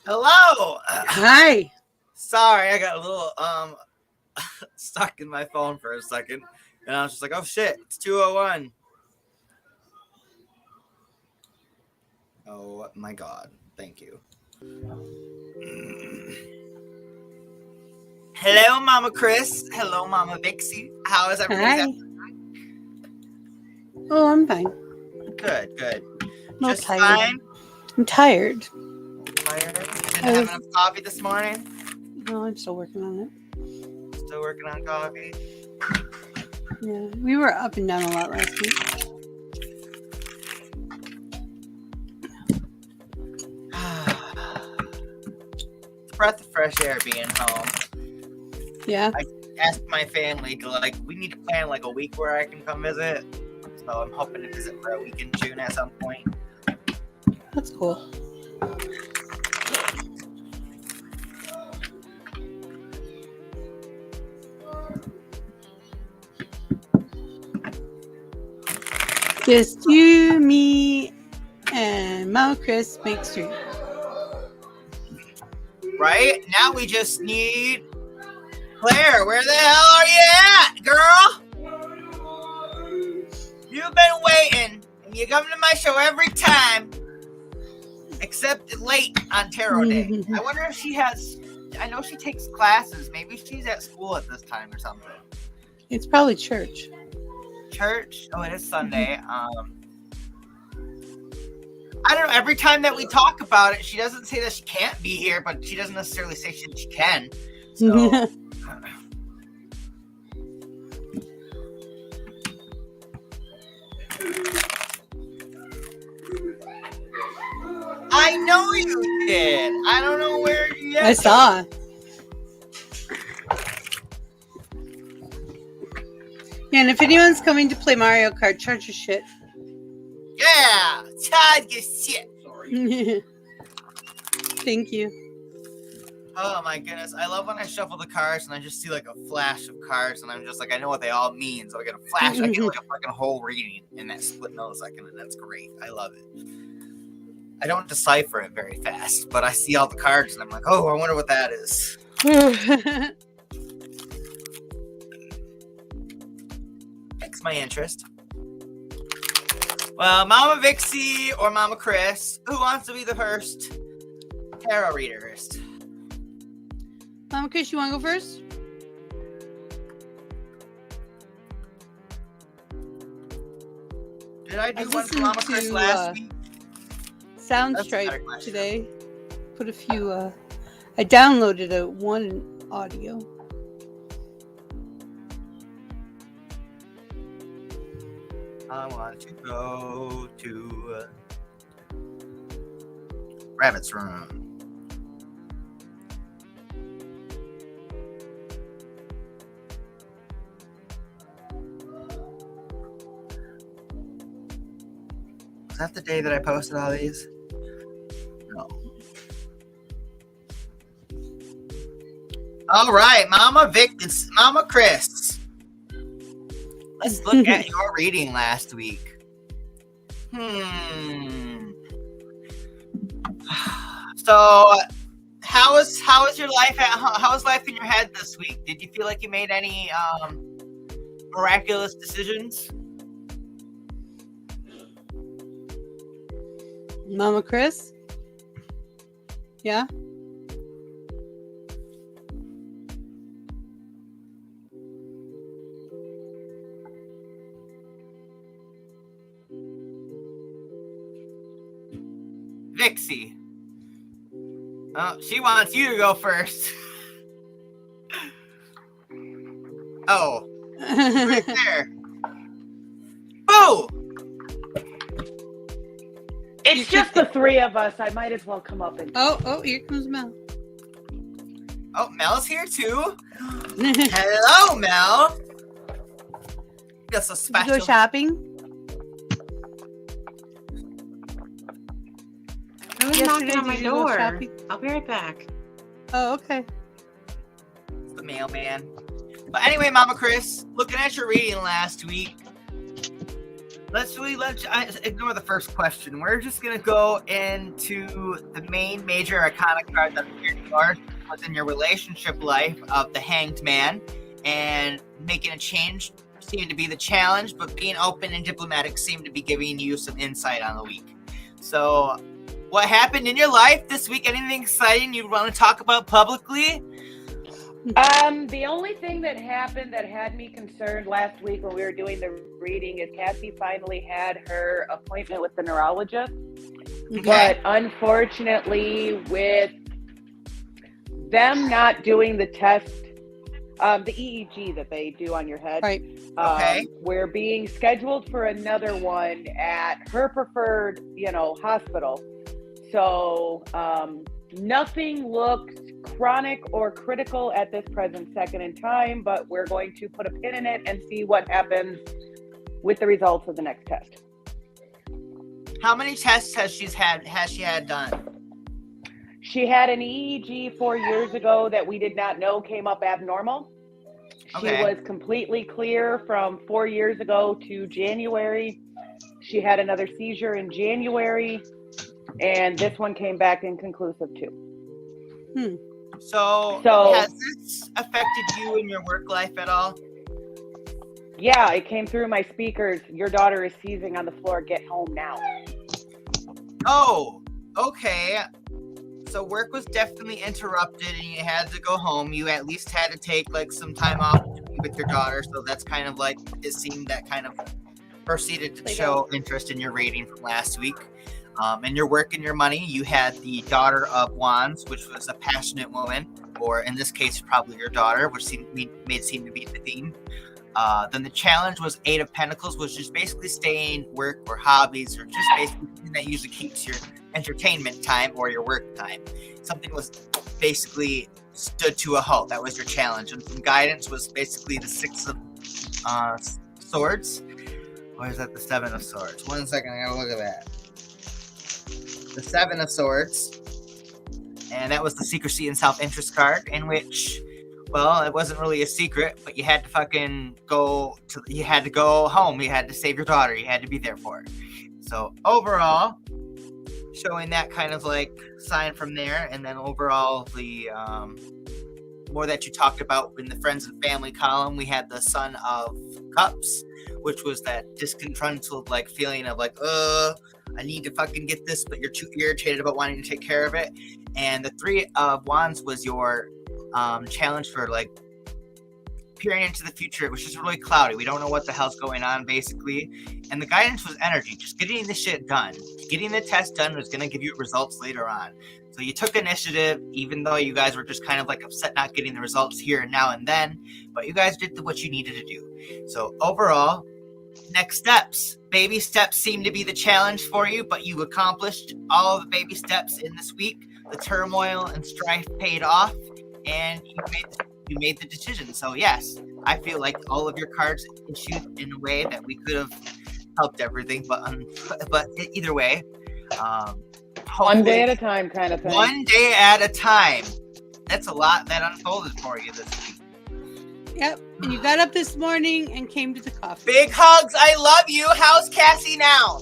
Hello. Hi. Sorry, I got a little stuck in my phone for a second, and I was just like, "Oh shit, it's 2:01." Oh my god! Thank you. Hello, Mama Chris. Hello, Mama Vixie. How is everybody? Oh, I'm fine. Good. No, Just tired. fine. I'm tired. Tired? Didn't have enough coffee this morning? No, I'm still working on it. Still working on coffee? Yeah, we were up and down a lot last week. It's a breath of fresh air being home. Yeah. I asked my family to we need to plan a week where I can come visit. So I'm hoping to visit for a week in June at some point. That's cool. Just you, me, and Mama Chris make three. Right? Now we just need Claire. Where the hell are you at, girl? You've been waiting, and you come to my show every time, except late on Tarot Day. I wonder if she has. I know she takes classes. Maybe she's at school at this time or something. It's probably church. Church? Oh, it is Sunday. I don't know. Every time that we talk about it, she doesn't say that she can't be here, but she doesn't necessarily say she can. So. I know you did. I don't know where you. I saw. Yeah, and if anyone's coming to play Mario Kart, charge your shit. Yeah, charge your shit. Sorry. Thank you. Oh my goodness, I love when I shuffle the cards and I just see a flash of cards, and I'm just I know what they all mean. So I get a flash. I get a fucking whole reading in that split millisecond, and that's great. I love it. I don't decipher it very fast, but I see all the cards and I'm like, oh, I wonder what that is. Piques my interest. Well, Mama Vixie or Mama Chris, who wants to be the first tarot readers? Mama Chris, you want to go first? Did I do one for Mama Chris last week? Soundstripe today. Put a few. I downloaded one audio. I want to go to Rabbit's room. Was that the day that I posted all these? No. All right, Mama Chris. Let's look at your reading last week. So, how was your life? How was life in your head this week? Did you feel like you made any miraculous decisions? Mama Chris? Yeah? Vixie. Oh, she wants you to go first. Oh. Right there. Boo! It's just the three of us. I might as well come up and. Oh, here comes Mel. Oh, Mel's here too. Hello, Mel. That's a special. Did you go shopping? I was knocking on my door. I'll be right back. Oh, okay. It's the mailman. But anyway, Mama Chris, looking at your reading last week, let's ignore the first question. We're just gonna go into the main major arcana card that was in your relationship life of the Hanged Man, and making a change seemed to be the challenge, but being open and diplomatic seemed to be giving you some insight on the week. So, what happened in your life this week? Anything exciting you want to talk about publicly? The only thing that happened that had me concerned last week when we were doing the reading is Cassie finally had her appointment with the neurologist. Okay. But unfortunately, with them not doing the test, the EEG that they do on your head, Right. Okay. we're being scheduled for another one at her preferred, hospital. So nothing looks chronic or critical at this present second in time, but we're going to put a pin in it and see what happens with the results of the next test. How many tests has she had done? She had an EEG 4 years ago that we did not know came up abnormal. Okay. She was completely clear from 4 years ago to January. She had another seizure in January, and this one came back inconclusive too. So has this affected you in your work life at all? Yeah, it came through my speakers. Your daughter is seizing on the floor. Get home now. Oh, okay. So work was definitely interrupted and you had to go home. You at least had to take like some time off to be with your daughter. So that's kind of like, it seemed that kind of proceeded to show interest in your rating from last week. In your work and your money, you had the Daughter of Wands, which was a passionate woman, or in this case, probably your daughter, which made seem to be the theme. Then the challenge was Eight of Pentacles, which is basically staying work or hobbies, or just basically something that usually keeps your entertainment time or your work time. Something was basically stood to a halt. That was your challenge. And some guidance was basically the Six of Swords. Or is that the Seven of Swords? 1 second, I gotta look at that. The Seven of Swords. And that was the secrecy and self-interest card, in which, well, it wasn't really a secret, but you had to you had to go home. You had to save your daughter. You had to be there for her. So overall, showing that kind of like sign from there. And then overall, the more that you talked about in the friends and family column, we had the Son of Cups, which was that disgruntled like feeling of like, I need to fucking get this, but you're too irritated about wanting to take care of it. And the Three of Wands was your challenge for like peering into the future, which is really cloudy. We don't know what the hell's going on, basically. And the guidance was energy, just getting the shit done. Getting the test done was going to give you results later on. So you took initiative, even though you guys were just kind of like upset not getting the results here and now and then, but you guys did what you needed to do. So overall, next steps. Baby steps seem to be the challenge for you, but you accomplished all of the baby steps in this week. The turmoil and strife paid off, and you made the decision. So yes, I feel like all of your cards issued in a way that we could have helped everything, but either way, one day at a time kind of thing. One day at a time. That's a lot that unfolded for you this week. Yep. And you got up this morning and came to the coffee. Big hugs. I love you. How's Cassie now?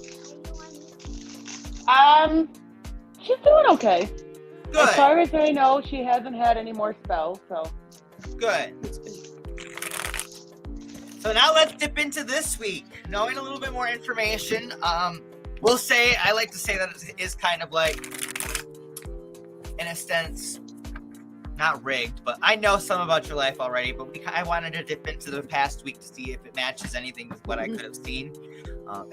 She's doing okay. Good. As far as I know, she hasn't had any more spells, so. Good. So now let's dip into this week. Knowing a little bit more information, I like to say that it is kind of like, in a sense, not rigged, but I know some about your life already, but I wanted to dip into the past week to see if it matches anything with what I could have seen.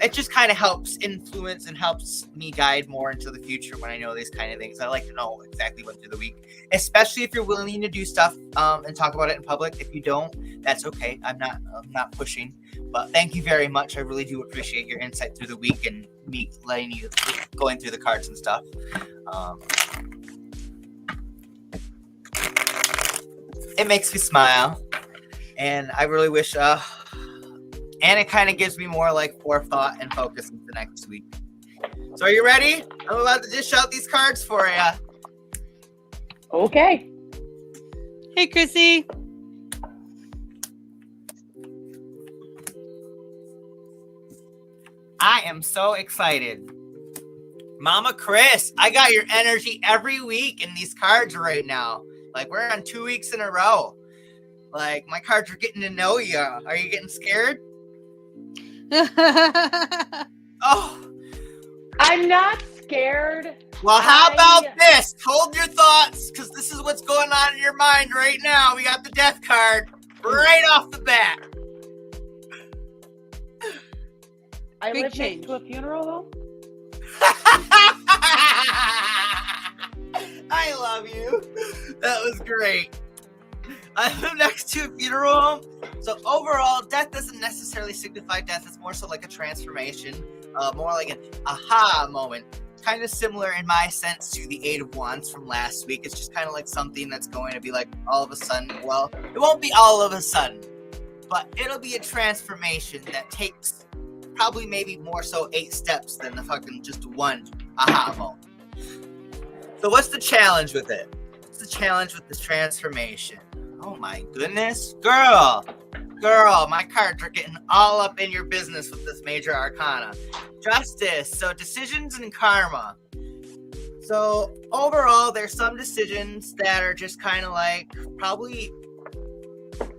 It just kind of helps influence and helps me guide more into the future when I know these kind of things. I like to know exactly what to do the week, especially if you're willing to do stuff and talk about it in public. If you don't, that's okay. I'm not pushing, but thank you very much. I really do appreciate your insight through the week and me letting you going through the cards and stuff. It makes me smile, and I really wish, and it kind of gives me more like forethought and focus into next week. So are you ready? I'm about to dish out these cards for you. Okay. Hey, Chrissy. I am so excited. Mama Chris, I got your energy every week in these cards right now. Like, we're on 2 weeks in a row. Like, my cards are getting to know you. Are you getting scared? Oh. I'm not scared. Well, how about this? Hold your thoughts, because this is what's going on in your mind right now. We got the death card right off the bat. I Big live change. next to a funeral home? I love you. That was great. I live next to a funeral home. So overall, death doesn't necessarily signify death. It's more so like a transformation, more like an aha moment. Kind of similar in my sense to the Eight of Wands from last week. It's just kind of like something that's going to be like all of a sudden. Well, it won't be all of a sudden, but it'll be a transformation that takes probably maybe more so 8 steps than the fucking just one aha moment. So what's the challenge with it? What's the challenge with this transformation? Oh my goodness. Girl, my cards are getting all up in your business with this major arcana. Justice, so decisions and karma. So overall, there's some decisions that are just kind of like probably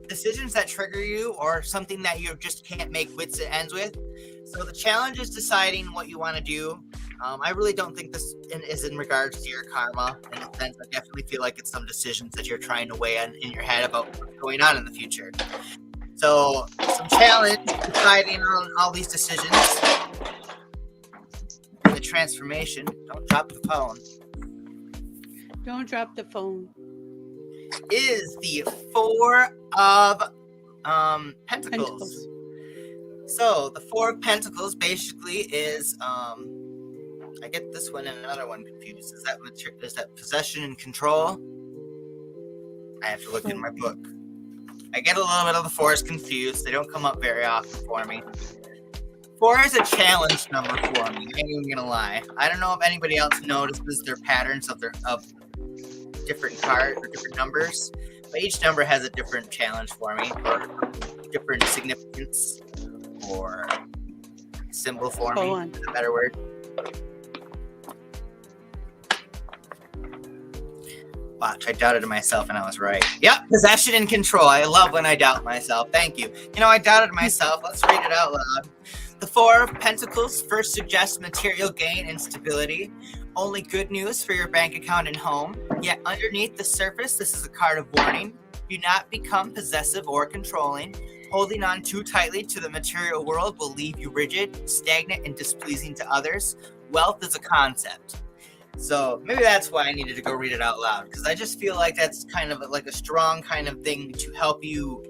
decisions that trigger you or something that you just can't make wits and ends with. So the challenge is deciding what you want to do. I really don't think this is in regards to your karma. In a sense, I definitely feel like it's some decisions that you're trying to weigh in your head about what's going on in the future. So some challenge deciding on all these decisions. The transformation. Don't drop the phone. Don't drop the phone. Is the Four of Pentacles. So the Four of Pentacles basically is I get this one and another one confused. Is that possession and control? I have to look in my book. I get a little bit of the fours confused. They don't come up very often for me. 4 is a challenge number for me. I ain't even gonna lie. I don't know if anybody else notices their patterns of different cards or different numbers, but each number has a different challenge for me, or different significance, or symbol for me. Is a better word. Watch, I doubted myself and I was right. Yep, possession and control. I love when I doubt myself. Thank you. You know, I doubted myself. Let's read it out loud. The Four of Pentacles first suggests material gain and stability. Only good news for your bank account and home. Yet underneath the surface, this is a card of warning. Do not become possessive or controlling. Holding on too tightly to the material world will leave you rigid, stagnant, and displeasing to others. Wealth is a concept. So maybe that's why I needed to go read it out loud, because I just feel like that's kind of like a strong kind of thing to help you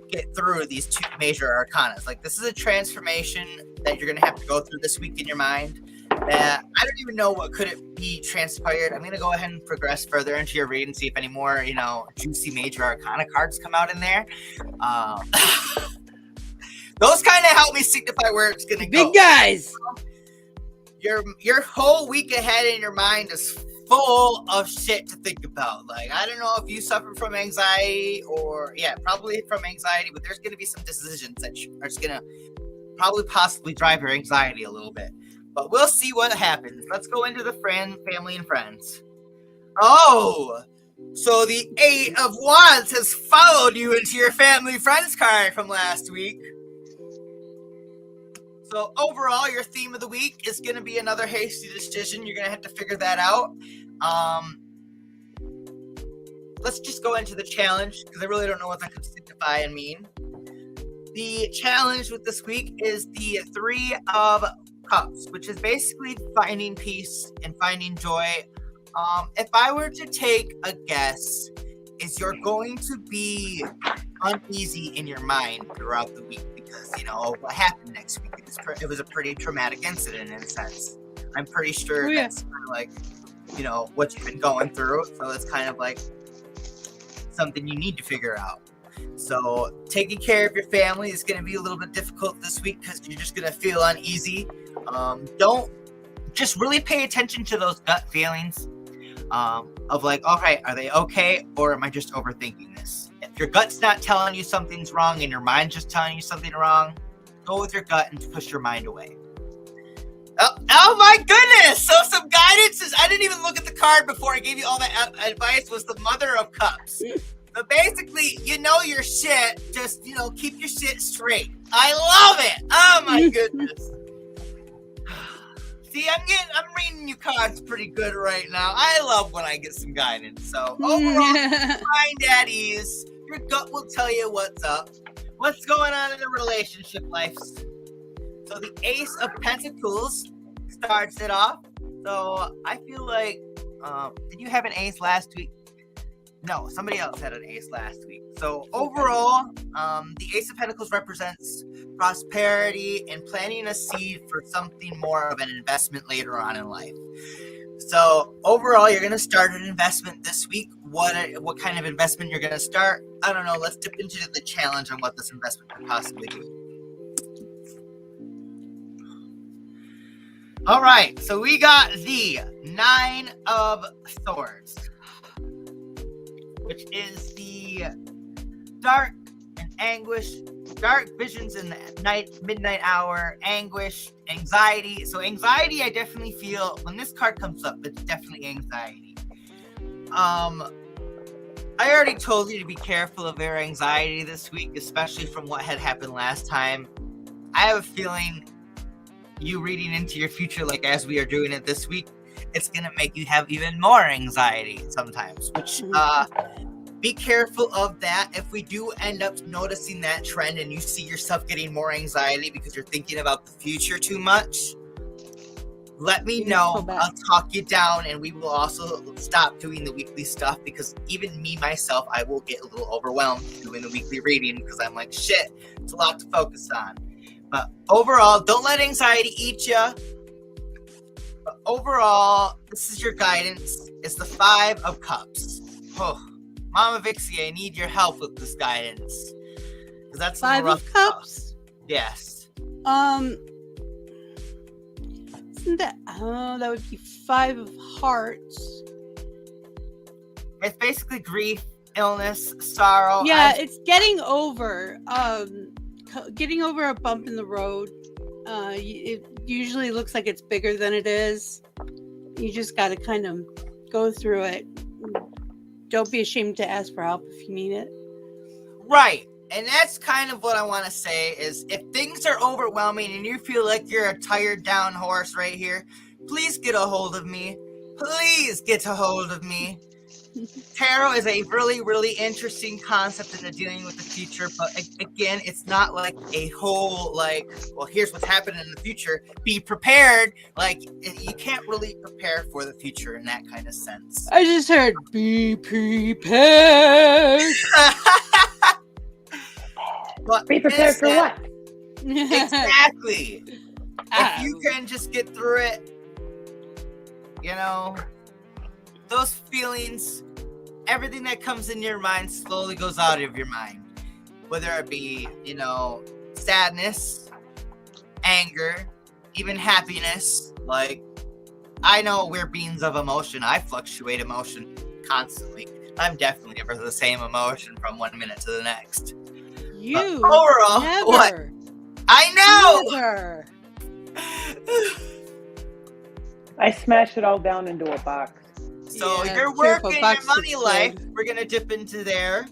get through these 2 major arcanas. Like, this is a transformation that you're going to have to go through this week in your mind that I don't even know what could it be transpired. I'm going to go ahead and progress further into your read and see if any more, juicy major arcana cards come out in there. Those kind of help me signify where it's going to go. Big guys! Your whole week ahead in your mind is full of shit to think about. Like, I don't know if you suffer from anxiety probably from anxiety, but there's going to be some decisions that are just going to probably possibly drive your anxiety a little bit. But we'll see what happens. Let's go into the family and friends. Oh, so the 8 of Wands has followed you into your family friends card from last week. So overall, your theme of the week is going to be another hasty decision. You're going to have to figure that out. Let's just go into the challenge, because I really don't know what that could signify and mean. The challenge with this week is the 3 of Cups, which is basically finding peace and finding joy. If I were to take a guess, is you're going to be uneasy in your mind throughout the week, because what happened next week, it was a pretty traumatic incident in a sense. I'm pretty sure that's kind of like what you've been going through, so it's kind of like something you need to figure out. So taking care of your family is going to be a little bit difficult this week, because you're just going to feel uneasy. Don't just really pay attention to those gut feelings of like, all right, are they okay, or am I just overthinking this? If your gut's not telling you something's wrong and your mind's just telling you something wrong, go with your gut and push your mind away. Oh my goodness! So some guidance is, I didn't even look at the card before I gave you all that advice, was the Mother of Cups. But basically, you know your shit, just, keep your shit straight. I love it! Oh my goodness. See, I'm reading you cards pretty good right now. I love when I get some guidance. So overall, mind at ease. Your gut will tell you what's up. What's going on in the relationship life. So the Ace of Pentacles starts it off. So I feel like, did you have an ace last week? No, somebody else had an ace last week. So overall, the Ace of Pentacles represents prosperity and planting a seed for something more of an investment later on in life. So overall, you're going to start an investment this week. What kind of investment you're going to start? I don't know. Let's dip into the challenge on what this investment could possibly be. All right, so we got the 9 of Swords, which is the dark and anguish, dark visions in the midnight hour, anguish, anxiety. So anxiety, I definitely feel, when this card comes up, it's definitely anxiety. I already told you to be careful of your anxiety this week, especially from what had happened last time. I have a feeling you reading into your future, like as we are doing it this week, it's going to make you have even more anxiety sometimes, which be careful of that. If we do end up noticing that trend and you see yourself getting more anxiety because you're thinking about the future too much, let me know. I'll talk you down, and we will also stop doing the weekly stuff, because even me, myself, I will get a little overwhelmed doing the weekly reading because I'm like, shit, it's a lot to focus on. But overall, don't let anxiety eat you. But overall, this is your guidance. It's the 5 of Cups. Oh, Mama Vixie, I need your help with this guidance. Because that's 5 of Cups? Yes. Isn't that... Oh, that would be 5 of Hearts. It's basically grief, illness, sorrow. Yeah, it's getting over... getting over a bump in the road. It usually looks like it's bigger than it is. You just got to kind of go through it. Don't be ashamed to ask for help if you need it. Right. And that's kind of what I want to say is, if things are overwhelming and you feel like you're a tired down horse right here, please get a hold of me. Please get a hold of me. Tarot is a really, really interesting concept into dealing with the future, but again, it's not like a whole, like, well, here's what's happening in the future. Be prepared. Like, you can't really prepare for the future in that kind of sense. I just heard, be prepared. But be prepared for what? Exactly. If you can just get through it, those feelings, everything that comes in your mind slowly goes out of your mind. Whether it be, sadness, anger, even happiness. Like, I know we're beings of emotion. I fluctuate emotion constantly. I'm definitely never the same emotion from 1 minute to the next. You overall, never. What? I know! Never. I smash it all down into a box. So Yeah, your work careful, and box your money is life, good. we're going to dip into there.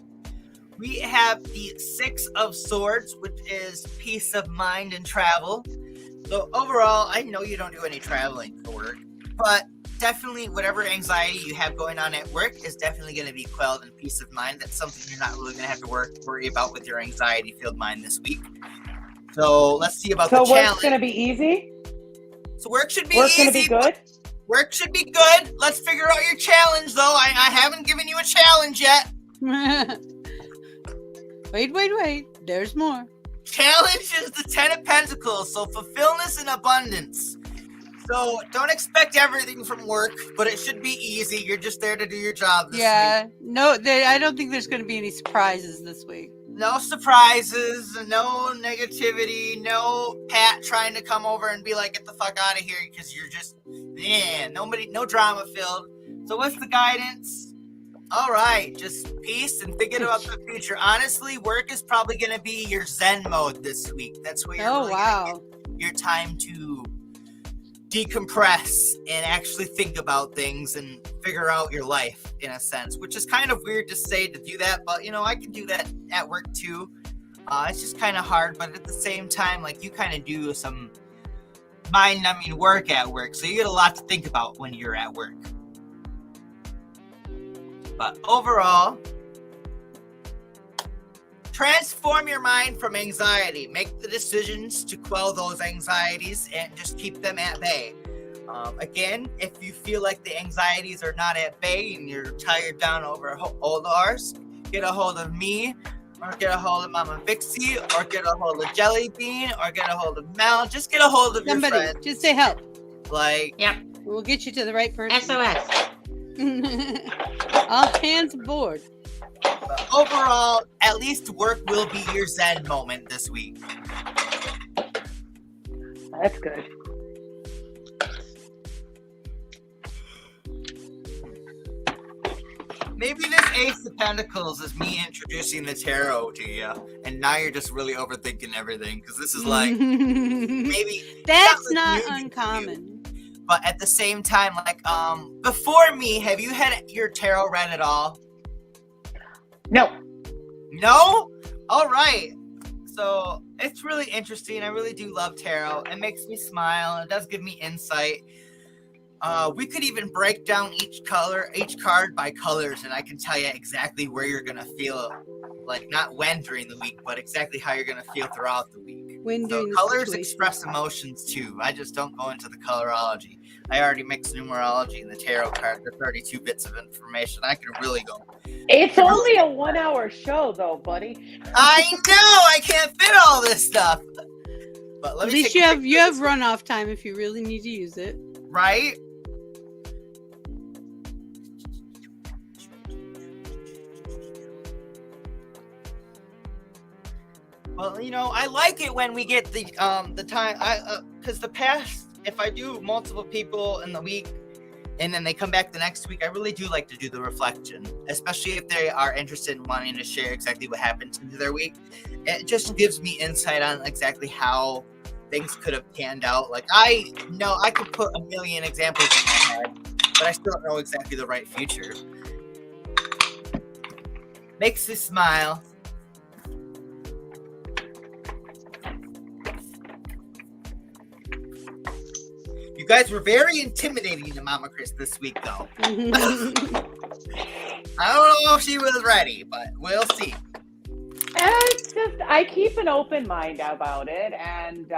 We have the 6 of Swords, which is peace of mind and travel. So overall, I know you don't do any traveling for work, but definitely whatever anxiety you have going on at work is definitely going to be quelled in peace of mind. That's something you're not really going to have to worry about with your anxiety-filled mind this week. So let's see about the challenge. So work's going to be easy? So work should be easy. Work's going to be good? Work should be good. Let's figure out your challenge, though. I haven't given you a challenge yet. Wait. There's more. Challenge is the 10 of Pentacles, so fulfillment and abundance. So don't expect everything from work, but it should be easy. You're just there to do your job this week. No, I don't think there's going to be any surprises this week. No surprises, no negativity, no Pat trying to come over and be like, get the fuck out of here, because you're just, no drama filled. So what's the guidance? All right, just peace and thinking about the future. Honestly, work is probably going to be your Zen mode this week. That's where you're really gonna get your time to decompress and actually think about things and figure out your life in a sense, which is kind of weird to say to do that, but I can do that at work too. It's just kind of hard, but at the same time, like, you kind of do some mind-numbing work at work, so you get a lot to think about when you're at work. But overall, transform your mind from anxiety. Make the decisions to quell those anxieties and just keep them at bay. Again, if you feel like the anxieties are not at bay and you're tired down over old hours, get a hold of me, or get a hold of Mama Vixie, or get a hold of Jellybean, or get a hold of Mel. Just get a hold of somebody. Your friend. Just say help. Like, yep. We'll get you to the right person. SOS. All hands aboard. But overall, at least work will be your Zen moment this week. That's good. Maybe this Ace of Pentacles is me introducing the tarot to you, and now you're just really overthinking everything, because this is like, maybe... That's not uncommon. But at the same time, like, before me, have you had your tarot read at all? No. No? All right. So it's really interesting. I really do love tarot. It makes me smile. It does give me insight. We could even break down each card by colors, and I can tell you exactly where you're going to feel, like, not when during the week, but exactly how you're going to feel throughout the week. So colors express emotions too. I just don't go into the colorology. I already mixed numerology and the tarot card. They're 32 bits of information. I can really go. It's only a 1 hour show though, buddy. I know I can't fit all this stuff. But let At me least you have runoff time if you really need to use it. Right? Well, I like it when we get the time. Because the past, if I do multiple people in the week, and then they come back the next week, I really do like to do the reflection, especially if they are interested in wanting to share exactly what happened to their week. It just gives me insight on exactly how things could have panned out. Like, I know I could put a million examples in my head, but I still don't know exactly the right future. Makes me smile. You guys were very intimidating to Mama Chris this week, though. I don't know if she was ready, but we'll see. It's just, I keep an open mind about it, and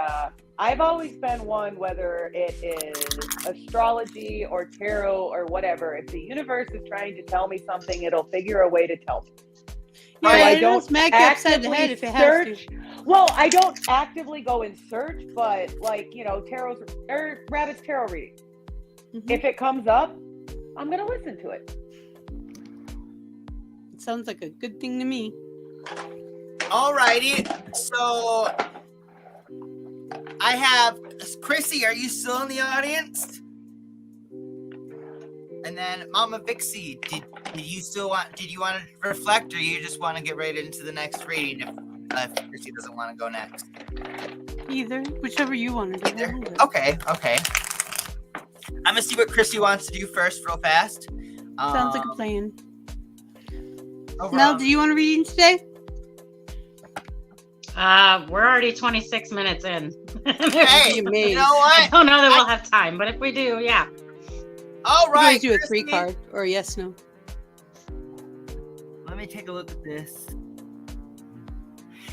I've always been one, whether it is astrology or tarot or whatever, if the universe is trying to tell me something, it'll figure a way to tell me. Yeah, I don't smack you upside the head if it has to. Well, I don't actively go and search, but like, Rabbit's tarot reading. Mm-hmm. If it comes up, I'm going to listen to it. It sounds like a good thing to me. Alrighty. So I have Chrissy. Are you still in the audience? And then Mama Vixie, did you want to reflect, or you just want to get right into the next reading if Chrissy doesn't want to go next? Either, whichever you want to do. Either. Okay. I'm gonna see what Chrissy wants to do first, real fast. Sounds like a plan. Overall. Mel, do you want to read today? We're already 26 minutes in. Hey, you know what? I don't know that we'll have time, but if we do, yeah. All right. You guys do a 3 card or yes, no. Let me take a look at this.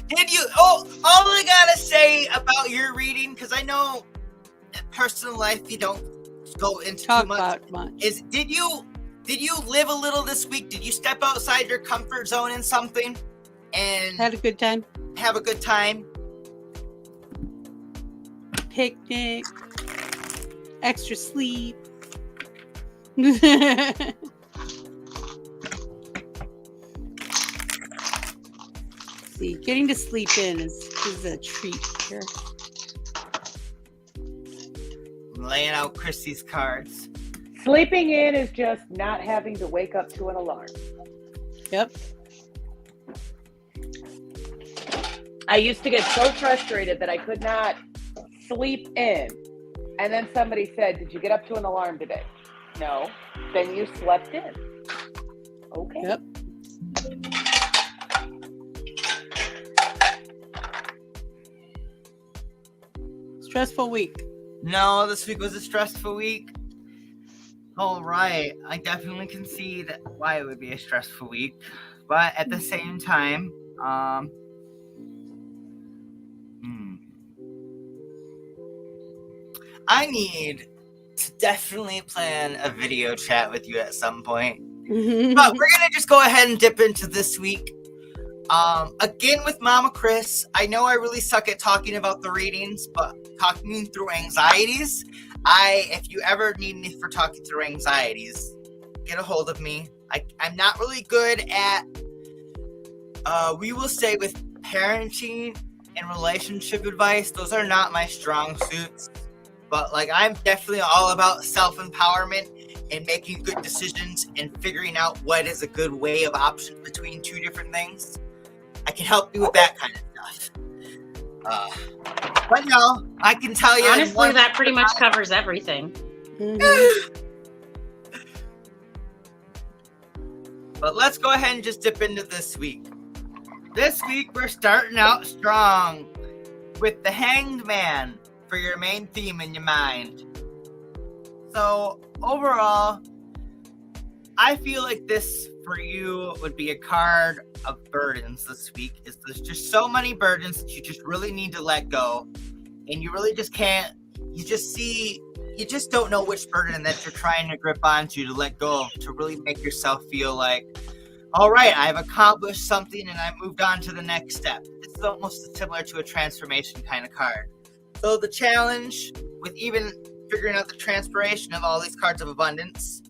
Did you? All I gotta say about your reading, because I know in personal life you don't go into too much. Is did you live a little this week? Did you step outside your comfort zone in something and had a good time? Have a good time. Picnic, extra sleep. See, getting to sleep in is a treat here. I'm laying out Chrissy's cards. Sleeping in is just not having to wake up to an alarm. Yep. I used to get so frustrated that I could not sleep in. And then somebody said, did you get up to an alarm today? No. Then you slept in. Okay. Yep. Stressful week. No, this week was a stressful week. All right, I definitely can see that why it would be a stressful week, but at the same time, I need to definitely plan a video chat with you at some point. But we're gonna just go ahead and dip into this week. Again with Mama Chris, I know I really suck at talking about the readings, but talking through anxieties, if you ever need me for talking through anxieties, get a hold of me. I'm not really good at, we will say with parenting and relationship advice, those are not my strong suits. But like, I'm definitely all about self-empowerment and making good decisions and figuring out what is a good way of option between two different things. I can help you with that kind of stuff. But no, I can tell you. Honestly, that pretty much covers everything. But let's go ahead and just dip into this week. This week, we're starting out strong with the Hanged Man for your main theme in your mind. So overall, I feel like this for you would be a card of burdens this week. There's just so many burdens that you just really need to let go, and you really just can't. You just don't know which burden that you're trying to grip onto to let go of, to really make yourself feel like, all right, I've accomplished something and I moved on to the next step. It's almost similar to a transformation kind of card. So the challenge with even figuring out the transpiration of all these cards of abundance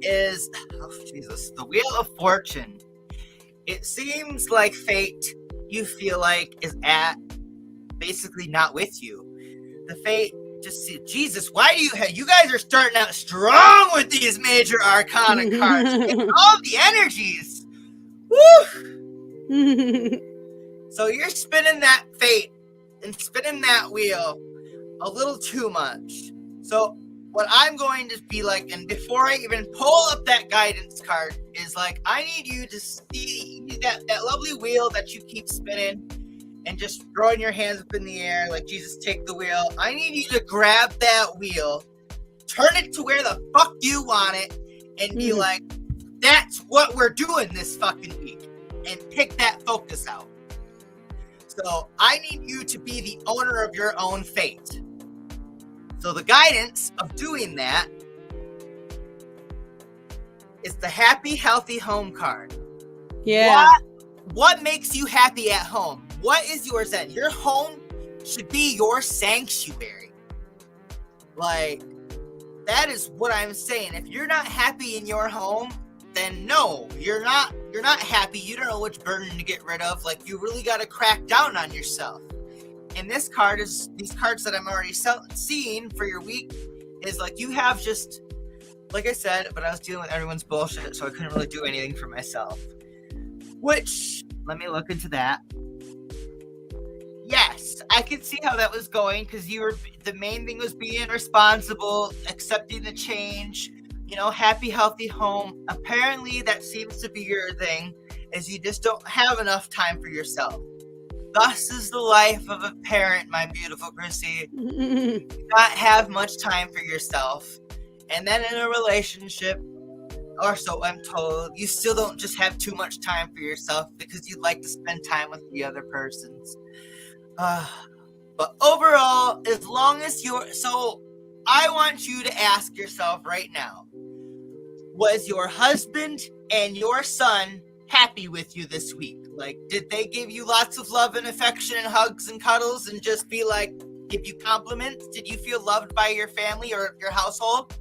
is, the Wheel of Fortune. It seems like fate, you feel like, is at basically not with you. The fate just, Jesus, why do you guys are starting out strong with these major arcana cards. All the energies. Woo! So you're spinning that fate and spinning that wheel a little too much. So what I'm going to be like, and before I even pull up that guidance card, is like, I need you to see that lovely wheel that you keep spinning and just throwing your hands up in the air like, Jesus, take the wheel. I need you to grab that wheel, turn it to where the fuck you want it, and be like, that's what we're doing this fucking week, and pick that focus out. So I need you to be the owner of your own fate. So the guidance of doing that is the Happy, Healthy Home card. Yeah. What makes you happy at home? What is your zen? Your home should be your sanctuary. Like, that is what I'm saying. If you're not happy in your home, then no, you're not happy. You don't know which burden to get rid of. Like, you really got to crack down on yourself. And this card is, these cards that I'm already seeing for your week is like, you have just, like I said, but I was dealing with everyone's bullshit, so I couldn't really do anything for myself. Which, let me look into that. Yes, I could see how that was going, because the main thing was being responsible, accepting the change, happy, healthy home. Apparently that seems to be your thing, is you just don't have enough time for yourself. Thus is the life of a parent, my beautiful Chrissy. You not have much time for yourself. And then in a relationship, or so I'm told, you still don't just have too much time for yourself because you'd like to spend time with the other persons. But overall, as long as so I want you to ask yourself right now, was your husband and your son happy with you this week? Like, did they give you lots of love and affection and hugs and cuddles and just be like, give you compliments? Did you feel loved by your family or your household?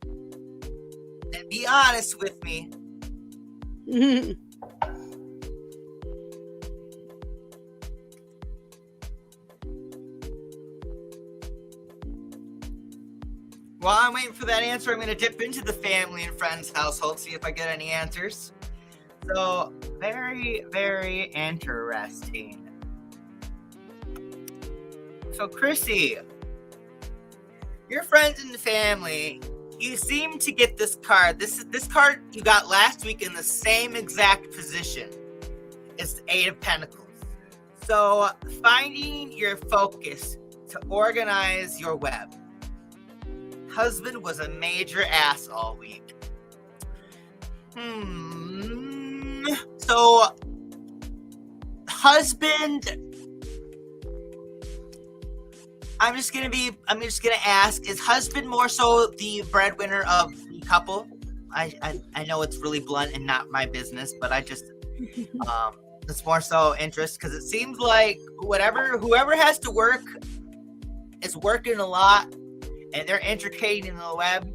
And be honest with me. While I'm waiting for that answer, I'm going to dip into the family and friends household, see if I get any answers. So, very, very interesting. So, Chrissy, your friends and family, you seem to get this card. This card you got last week in the same exact position. It's the Eight of Pentacles. So finding your focus to organize your web. Husband was a major ass all week. So husband, I'm just gonna ask, is husband more so the breadwinner of the couple? I know it's really blunt and not my business, but I just it's more so interest, because it seems like whoever has to work is working a lot, and they're intricating the web,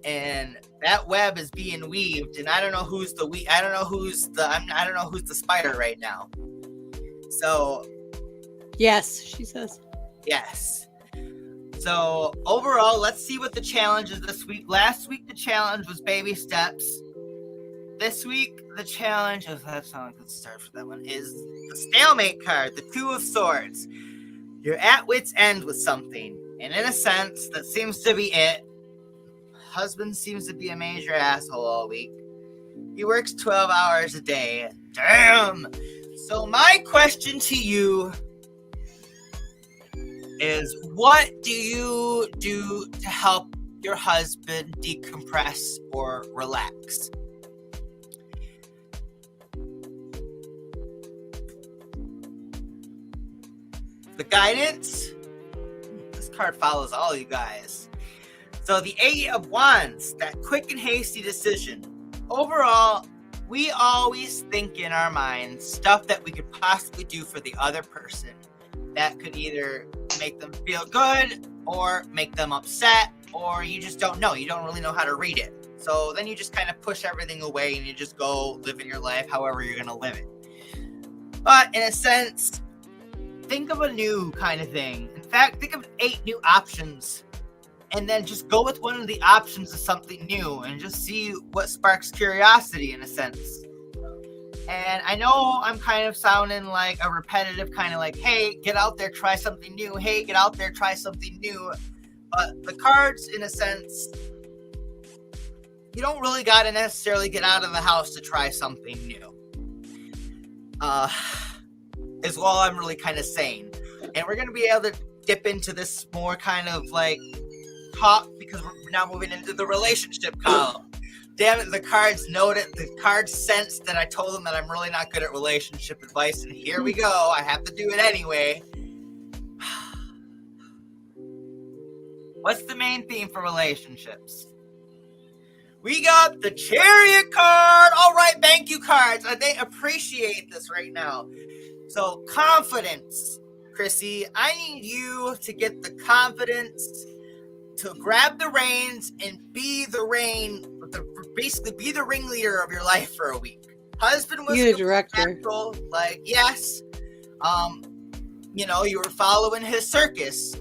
and that web is being weaved, and I don't know who's the spider right now. So yes, she says. Yes. So overall, let's see what the challenge is this week. Last week the challenge was baby steps. This week the challenge, that's not a good start for that one, is the stalemate card, the Two of Swords. You're at wit's end with something, and in a sense, that seems to be it. Husband seems to be a major asshole all week. He works 12 hours a day. Damn! So my question to you is, what do you do to help your husband decompress or relax? The guidance? This card follows all you guys. So the Eight of Wands, that quick and hasty decision. Overall, we always think in our minds stuff that we could possibly do for the other person that could either make them feel good or make them upset, or you just don't know. You don't really know how to read it. So then you just kind of push everything away and you just go living your life however you're going to live it. But in a sense, think of a new kind of thing. In fact, think of 8 new options, and then just go with one of the options of something new and just see what sparks curiosity, in a sense. And I know I'm kind of sounding like a repetitive kind of like, hey, get out there, try something new. Hey, get out there, try something new. But the cards, in a sense, you don't really got to necessarily get out of the house to try something new. Is all I'm really kind of saying. And we're going to be able to dip into this more kind of like talk, because we're now moving into the relationship column. Damn it, the cards sensed that I told them that I'm really not good at relationship advice, and here we go. I have to do it anyway. What's the main theme for relationships? We got the Chariot card. All right, thank you, cards. They appreciate this right now. So, confidence. Chrissy, I need you to get the confidence to grab the reins and be the basically be the ringleader of your life for a week. Husband was the director. natural, like, yes, you were following his circus.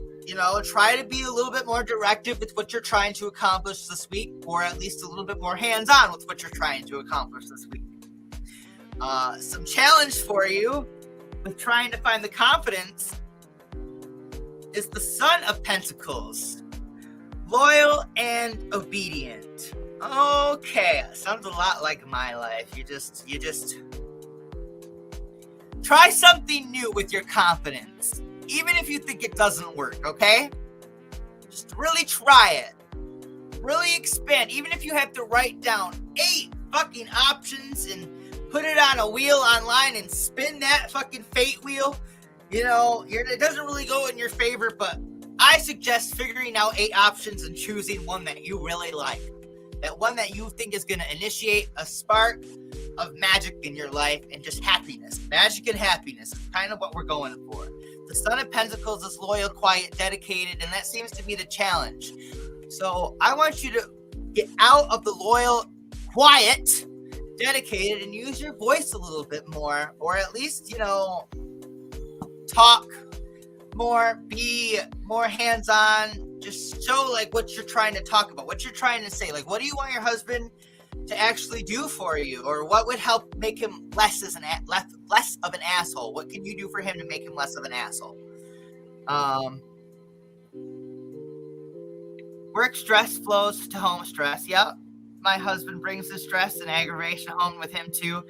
Try to be a little bit more directive with what you're trying to accomplish this week, or at least a little bit more hands-on with what you're trying to accomplish this week. Some challenge for you with trying to find the confidence is the Son of Pentacles. Loyal and obedient. Okay, sounds a lot like my life. You just try something new with your confidence, even if you think it doesn't work, okay? Just really try it. Really expand, even if you have to write down 8 fucking options and put it on a wheel online and spin that fucking fate wheel. It doesn't really go in your favor, but I suggest figuring out 8 options and choosing one that you really like. That one that you think is going to initiate a spark of magic in your life and just happiness. Magic and happiness is kind of what we're going for. The Son of Pentacles is loyal, quiet, dedicated, and that seems to be the challenge. So I want you to get out of the loyal, quiet, dedicated, and use your voice a little bit more, or at least, talk more, be more hands-on, just show like what you're trying to talk about, what you're trying to say. Like, what do you want your husband to actually do for you, or what would help make him less of an asshole? What can you do for him to make him less of an asshole? Work stress flows to home stress. Yep. My husband brings the stress and aggravation home with him too.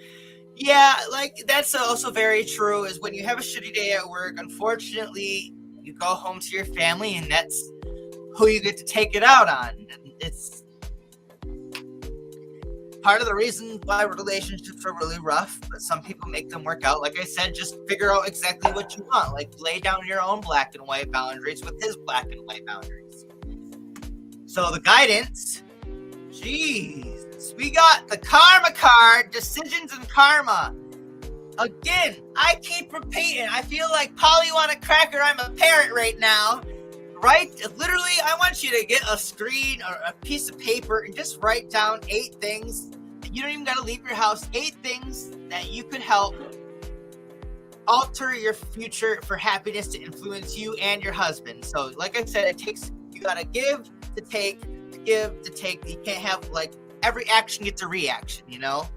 Yeah, like that's also very true, is when you have a shitty day at work, unfortunately, you go home to your family and that's who you get to take it out on. It's part of the reason why relationships are really rough, but some people make them work out. Like I said, just figure out exactly what you want. Like lay down your own black and white boundaries with his black and white boundaries. So the guidance, jeez, we got the karma card, decisions and karma. Again, I keep repeating, I feel like Polly want a cracker, I'm a parent right now. Right? Literally, I want you to get a screen or a piece of paper and just write down 8 things. You don't even got to leave your house. 8 things that you could help alter your future for happiness to influence you and your husband. So, like I said, you got to give to take, give to take. You can't have, like, every action gets a reaction, you know?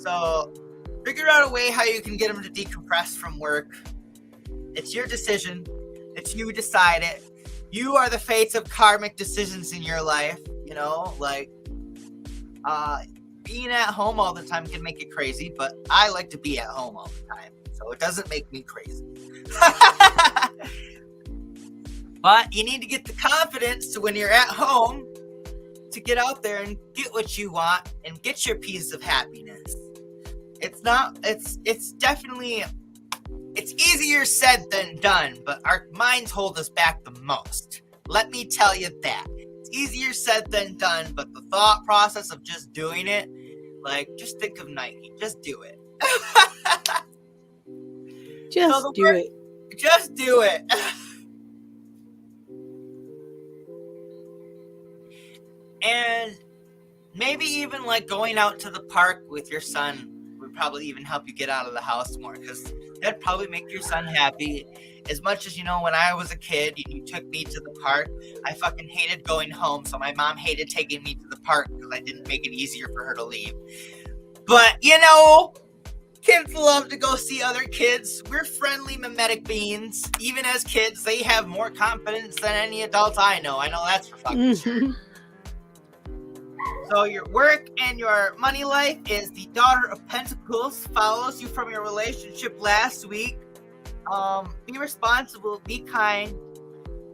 So, figure out a way how you can get them to decompress from work. It's your decision. It's you decide it. You are the fates of karmic decisions in your life, you know, like, being at home all the time can make it crazy, but I like to be at home all the time, so it doesn't make me crazy. But you need to get the confidence to, when you're at home, to get out there and get what you want and get your piece of happiness. It's definitely, it's easier said than done, but our minds hold us back the most. Let me tell you that. It's easier said than done, but the thought process of just doing it, like, just think of Nike. Just do it. Just do it. Just do it. And maybe even, like, going out to the park with your son would probably even help you get out of the house more, because that'd probably make your son happy. As much as, you know, when I was a kid, you took me to the park, I fucking hated going home, so my mom hated taking me to the park because I didn't make it easier for her to leave. But, you know, kids love to go see other kids. We're friendly mimetic beings. Even as kids, they have more confidence than any adults I know. I know that's for fucking sure. So your work and your money life is the Daughter of Pentacles. Follows you from your relationship last week. Be responsible, be kind.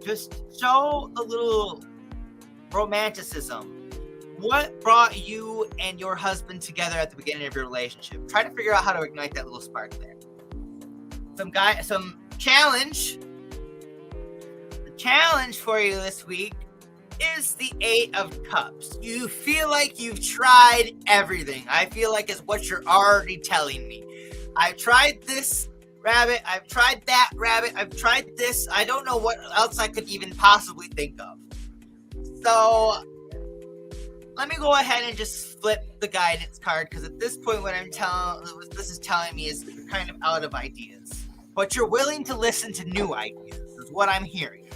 Just show a little romanticism. What brought you and your husband together at the beginning of your relationship? Try to figure out how to ignite that little spark there. Some challenge. The challenge for you this week is the 8 of Cups. You feel like you've tried everything. I feel like it's what you're already telling me. I've tried this rabbit. I've tried that rabbit. I've tried this. I don't know what else I could even possibly think of. So let me go ahead and just flip the guidance card, because at this point what this is telling me is you're kind of out of ideas. But you're willing to listen to new ideas, is what I'm hearing.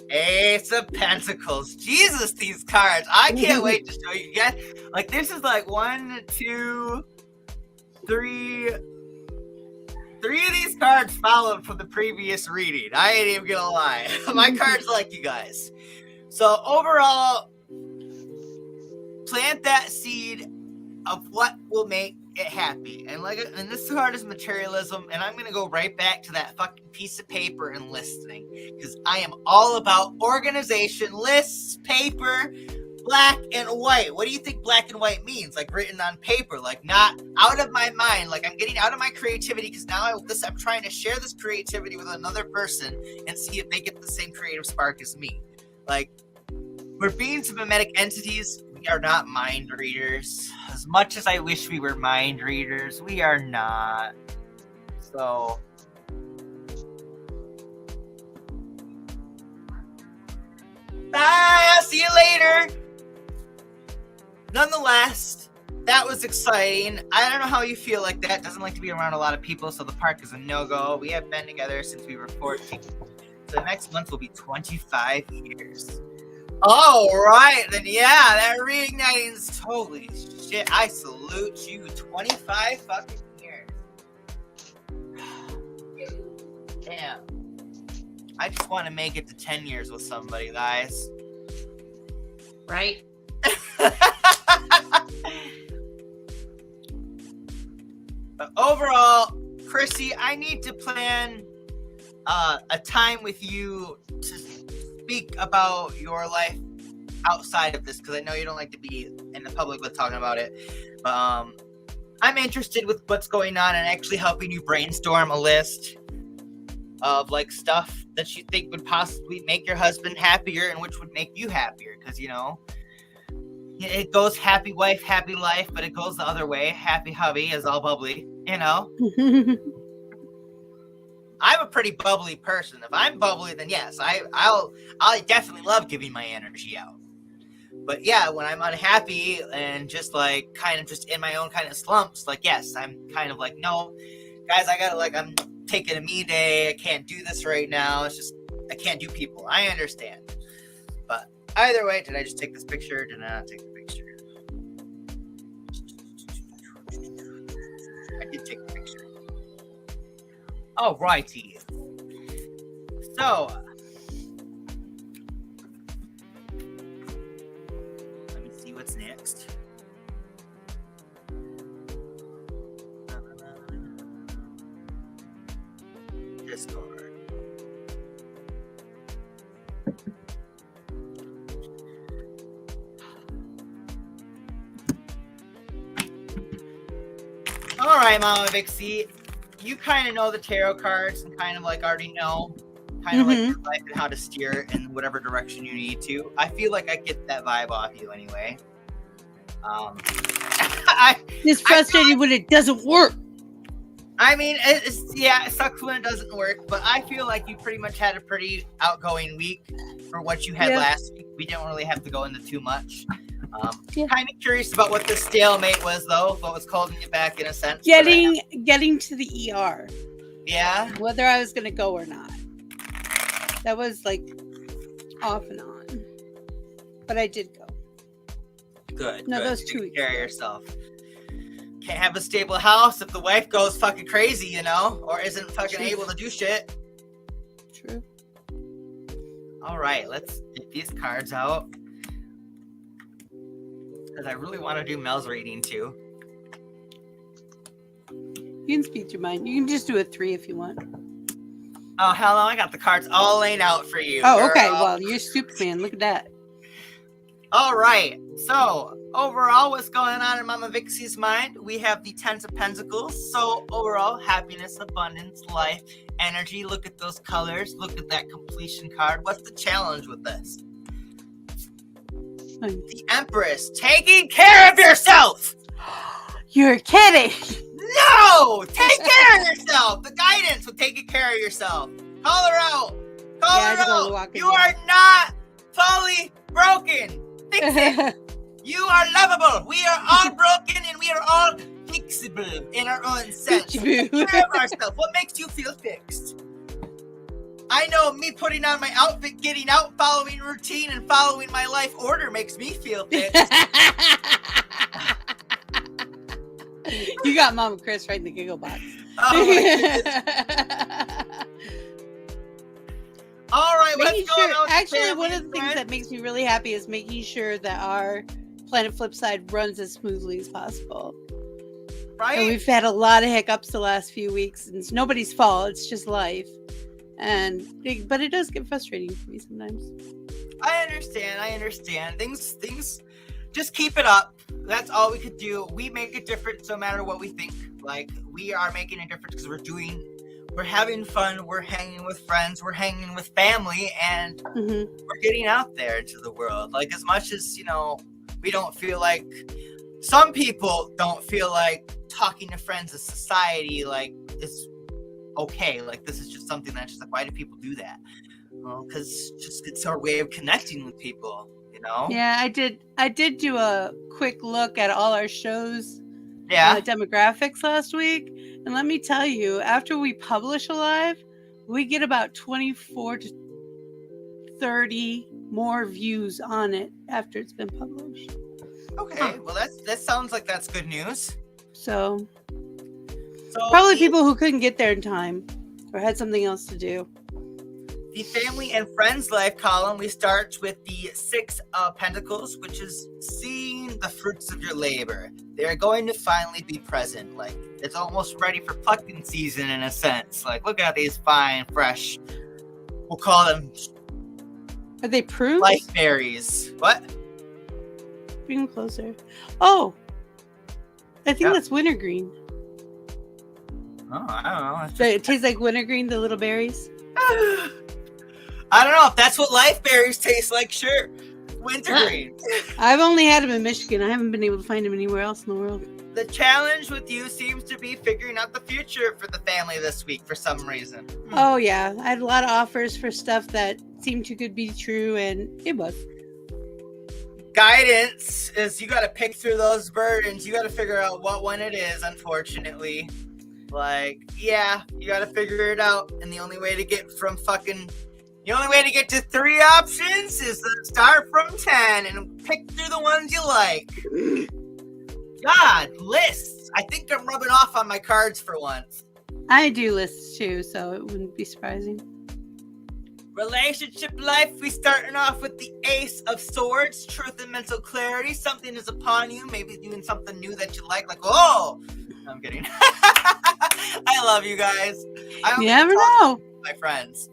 Ace of Pentacles. Jesus, these cards. I can't wait to show you guys. Like, this is like 1, 2, 3. 3 of these cards followed from the previous reading. I ain't even gonna lie. My cards like you guys. So overall, plant that seed of what will make it happy. And this card is materialism, and I'm gonna go right back to that fucking piece of paper and listening, because I am all about organization, lists, paper, black and white. What do you think black and white means? Like written on paper, like not out of my mind. Like I'm getting out of my creativity, because now I'm trying to share this creativity with another person and see if they get the same creative spark as me. Like, we're beings of mimetic entities. We are not mind readers. As much as I wish we were mind readers, we are not. So, bye, I'll see you later. Nonetheless, that was exciting. I don't know how you feel like that. Doesn't like to be around a lot of people, so the park is a no-go. We have been together since we were 14. So next month will be 25 years. All right, then yeah, that reigniting's holy shit. I salute you. 25 fucking years. Damn. I just want to make it to 10 years with somebody, guys. Right? But overall, Chrissy, I need to plan a time with you to speak about your life outside of this, because I know you don't like to be in the public with talking about it. But I'm interested with what's going on and actually helping you brainstorm a list of like stuff that you think would possibly make your husband happier and which would make you happier, because you know it goes happy wife, happy life, but it goes the other way. Happy hubby is all bubbly, you know. I'm a pretty bubbly person. If I'm bubbly, then yes, I'll definitely love giving my energy out. But yeah, when I'm unhappy and just like kind of just in my own kind of slumps, like yes, I'm kind of like, no, guys, I gotta I'm taking a me day. I can't do this right now. It's just I can't do people. I understand. But either way, did I just take this picture? Did I not take the picture? I did take the picture. Alrighty. So, let me see what's next. Discord. Alright, Mama Vixie. You kind of know the tarot cards and kind of like already know kind of like your life and how to steer it in whatever direction you need to. I feel like I get that vibe off you anyway. It's frustrating when it doesn't work. I mean, it sucks when it doesn't work, but I feel like you pretty much had a pretty outgoing week for what you had last week. We didn't really have to go into too much. Kind of curious about what the stalemate was, though. What was holding you back in a sense? Getting to the ER. Yeah. Whether I was going to go or not. That was like off and on, but I did go. Good. No, good. those 2 weeks. Take care of yourself. Can't have a stable house if the wife goes fucking crazy, you know, or isn't fucking able to do shit. True. All right, let's get these cards out. Because I really want to do Mel's reading too. You can speak your mind. You can just do a 3 if you want. Oh, hell no, I got the cards all laid out for you. Oh, girl. okay. Well, you're Superman. Look at that. All right. So, overall, what's going on in Mama Vixie's mind? We have the 10 of Pentacles. So, overall, happiness, abundance, life, energy. Look at those colors. Look at that completion card. What's the challenge with this? The Empress, taking care of yourself. You're kidding. No! Take care of yourself. The guidance with taking care of yourself. Call her out. Call her out. You are not totally broken. Fix it. You are lovable. We are all broken and we are all fixable in our own sense. Take care of ourselves. What makes you feel fixed? I know me putting on my outfit, getting out, following routine, and following my life order makes me feel fixed. You got Mama Chris right in the giggle box. Oh my goodness. All right, let's go. Actually, one of the things that makes me really happy is making sure that our Planet Flipside runs as smoothly as possible. Right. And we've had a lot of hiccups the last few weeks, and it's nobody's fault. It's just life. But it does get frustrating for me sometimes. I understand. Things just keep it up. That's all we could do. We make a difference no matter what we think. Like, we are making a difference because we're having fun, we're hanging with friends, we're hanging with family, and we're getting out there into the world. Like, as much as, you know, we don't feel like, some people don't feel like talking to friends as society, like, it's okay. Like, this is just something that's just like, why do people do that? Well, because it's our way of connecting with people, you know? Yeah, I did do a quick look at all our shows, demographics last week, and let me tell you, after we publish a live, we get about 24 to 30 more views on it after it's been published. Okay, well that sounds like that's good news. So probably people who couldn't get there in time or had something else to do. the family and friends life column, we start with the 6 of Pentacles, which is seeing the fruits of your labor. They are going to finally be present. Like, it's almost ready for plucking season in a sense. Like, look at these fine, fresh, we'll call them... Are they prunes? Life berries. What? Bring them closer. Oh! I think that's wintergreen. Oh, I don't know. So it tastes like wintergreen, the little berries? I don't know if that's what life berries taste like. Sure, wintergreen. I've only had them in Michigan. I haven't been able to find them anywhere else in the world. The challenge with you seems to be figuring out the future for the family this week for some reason. Oh yeah, I had a lot of offers for stuff that seemed too good to be true, and it was. Guidance is you got to pick through those burdens. You got to figure out what one it is, unfortunately. Like, yeah, you got to figure it out. And the only way to get to 3 options is to start from 10 and pick through the ones you like. God, lists. I think I'm rubbing off on my cards for once. I do lists too, so it wouldn't be surprising. Relationship life, we starting off with the Ace of Swords, truth and mental clarity. Something is upon you, maybe doing something new that you like, oh! No, I'm kidding. I love you guys. You never know. My friends.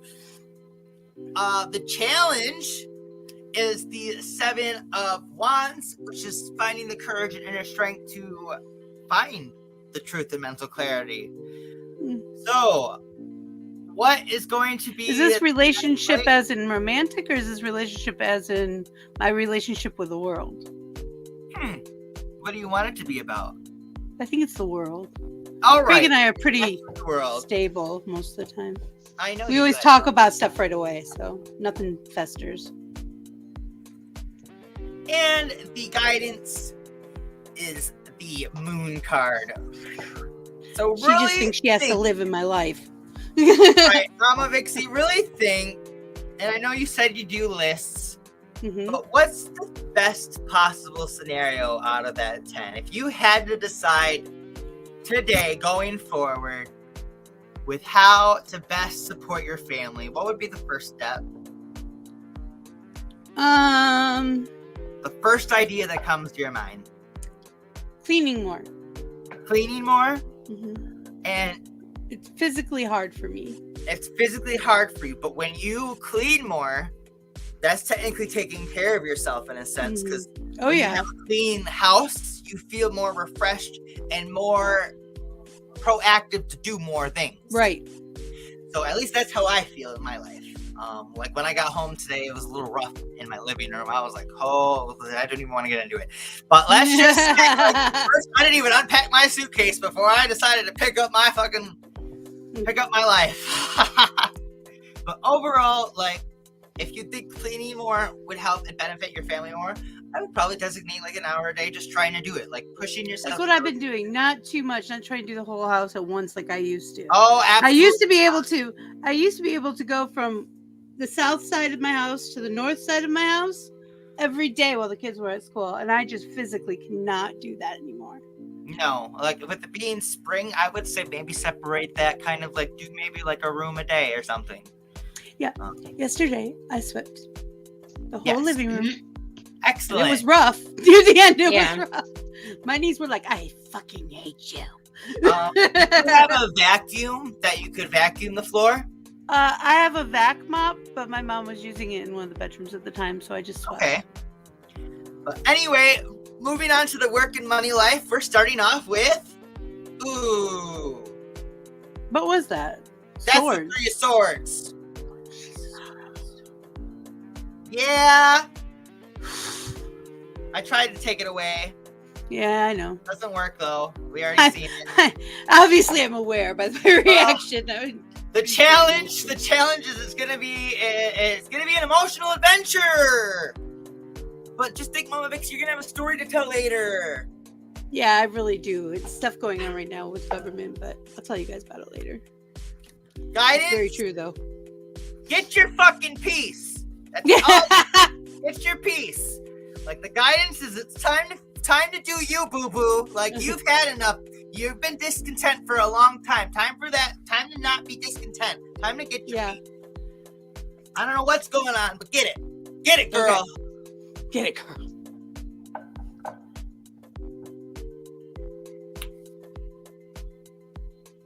The challenge is the 7 of Wands, which is finding the courage and inner strength to find the truth and mental clarity. So, what is going to be... Is this relationship as in romantic, or is this relationship as in my relationship with the world? What do you want it to be about? I think it's the world. All right. Craig and I are pretty stable most of the time. I know. We always talk about stuff right away, so nothing festers. And the guidance is the Moon card. So she just thinks she has to live in my life. Right, Mama Vixie, really think, and I know you said you do lists, but what's the best possible scenario out of that 10? If you had to decide today, going forward, with how to best support your family, what would be the first step? The first idea that comes to your mind. Cleaning more. Cleaning more? And it's physically hard for me. It's physically hard for you, but when you clean more, that's technically taking care of yourself in a sense, because when you have a clean house, you feel more refreshed and more proactive to do more things. Right. So at least that's how I feel in my life. Like when I got home today, it was a little rough in my living room. I was like, oh, I don't even want to get into it. But let's just say, first, I didn't even unpack my suitcase before I decided to pick up my life. But overall, like, if you think cleaning more would help and benefit your family more, I would probably designate like an hour a day just trying to do it, like pushing yourself. That's what I've been doing. Not too much. Not trying to do the whole house at once like I used to. Oh, absolutely. I used to be able to go from the south side of my house to the north side of my house every day while the kids were at school, and I just physically cannot do that anymore. No, like with it being spring, I would say maybe separate that, kind of like do maybe like a room a day or something. Yeah. Yesterday I swept the whole living room. Excellent. And it was rough. Near the end, it was rough. My knees were like, I fucking hate you. Do you have a vacuum that you could vacuum the floor? I have a vac mop, but my mom was using it in one of the bedrooms at the time, so I just swept. Okay. But anyway, moving on to the work and money life, we're starting off with... Ooh. What was that? That's the 3 of Swords. Yeah. I tried to take it away. Yeah, I know. Doesn't work though. We already seen it. Obviously, I'm aware by the reaction. The challenge is it's gonna be an emotional adventure. But just think, Mama Vix, you're gonna have a story to tell later. Yeah, I really do. It's stuff going on right now with government, but I'll tell you guys about it later. Guidance. It's very true though. Get your fucking peace. That's all. Get your peace. Like the guidance is, it's time to do you, boo boo. Like you've had enough. You've been discontent for a long time. Time for that. Time to not be discontent. Time to get your peace. I don't know what's going on, but get it. Get it, girl. Okay. Get it, girl.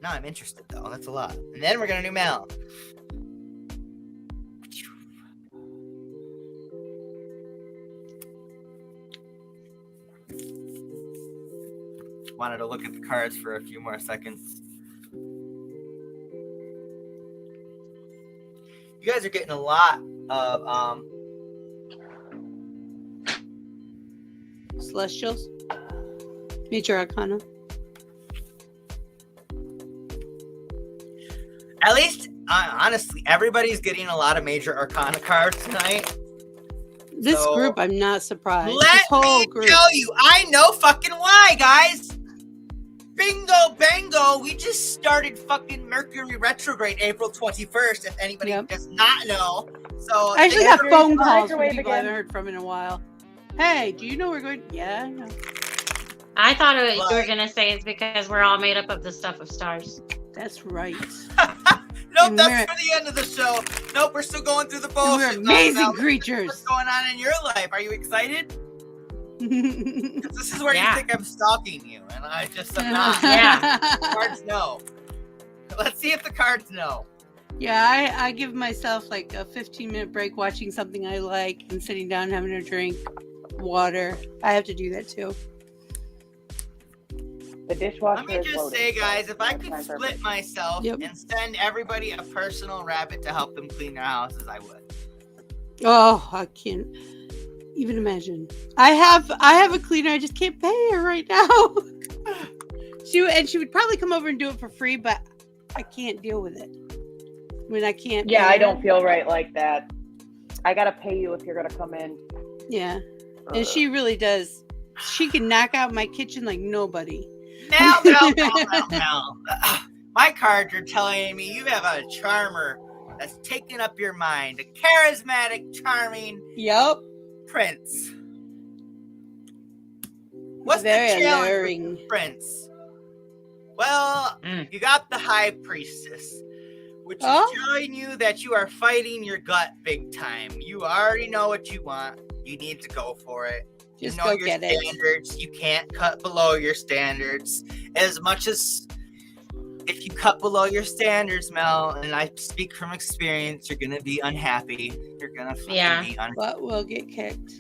Now I'm interested, though. That's a lot. And then we're going to do Mel. Wanted to look at the cards for a few more seconds. You guys are getting a lot of Celestials. Major Arcana. At least, honestly, everybody's getting a lot of Major Arcana cards tonight. This group, I'm not surprised. Let me tell you, I know fucking why, guys. Bingo, bango. We just started fucking Mercury retrograde April 21st, if anybody does not know. So I actually got phone calls from people I haven't heard from in a while. Hey, do you know we're going? Yeah, I know. I thought you were going to say it's because we're all made up of the stuff of stars. That's right. Nope, that's for the end of the show. Nope, we're still going through the bullshit. We're amazing creatures. What's going on in your life? Are you excited? This is where you think I'm stalking you, and I just am not. Yeah. Cards know. Let's see if the cards know. Yeah, I give myself like a 15-minute break watching something I like and sitting down having a drink, water. I have to do that too. The dishwasher. Let me just say, guys, if I could split myself and send everybody a personal rabbit to help them clean their houses, I would. Oh, I can't even imagine. I have a cleaner. I just can't pay her right now. She would probably come over and do it for free, but I can't deal with it. I mean, I can't. Yeah, I don't feel right like that. I gotta pay you if you're gonna come in. Yeah, and she really does. She can knock out my kitchen like nobody. Now. My cards are telling me you have a charmer that's taking up your mind. A charismatic, charming prince. What's very the challenge alluring with the prince? Well, you got the high priestess, which is telling you that you are fighting your gut big time. You already know what you want. You need to go for it. Just you know go your get standards. You can't cut below your standards. As much as if you cut below your standards, Mel, and I speak from experience, you're gonna be unhappy. You're gonna be unhappy. But we'll get kicked.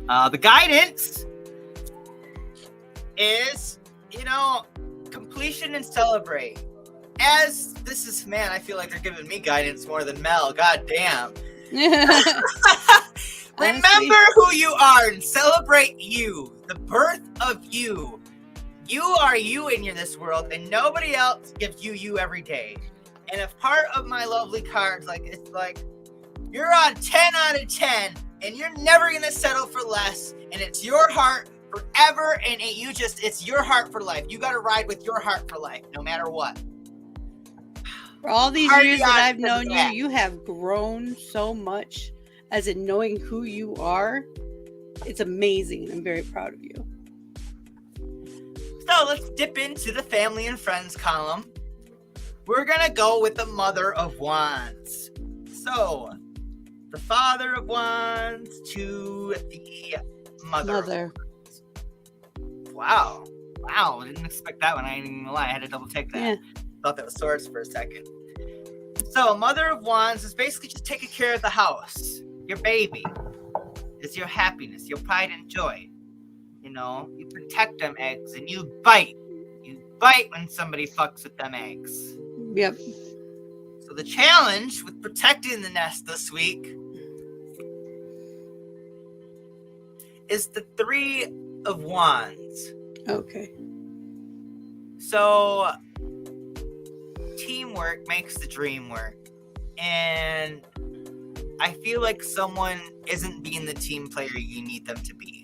The guidance is, completion and celebrate. As this is, man, I feel like they're giving me guidance more than Mel. God damn. Remember who you are and celebrate you, the birth of you. You are you in this world, and nobody else gives you every day. And if part of my lovely cards, it's like you're on 10 out of 10, and you're never gonna settle for less, and it's your heart forever, and it's your heart for life. You gotta ride with your heart for life, no matter what. For all these years that I've known you, you have grown so much. As in knowing who you are, it's amazing. I'm very proud of you. So let's dip into the family and friends column. We're going to go with the Mother of Wands. So, the Father of Wands to the Mother. Wow. I didn't expect that one. I ain't even gonna lie. I had to double check that. Yeah. Thought that was swords for a second. So, Mother of Wands is basically just taking care of the house. Your baby is your happiness, your pride and joy. You protect them eggs and you bite. You bite when somebody fucks with them eggs. Yep. So the challenge with protecting the nest this week is the Three of Wands. Okay. So teamwork makes the dream work. And I feel like someone isn't being the team player you need them to be.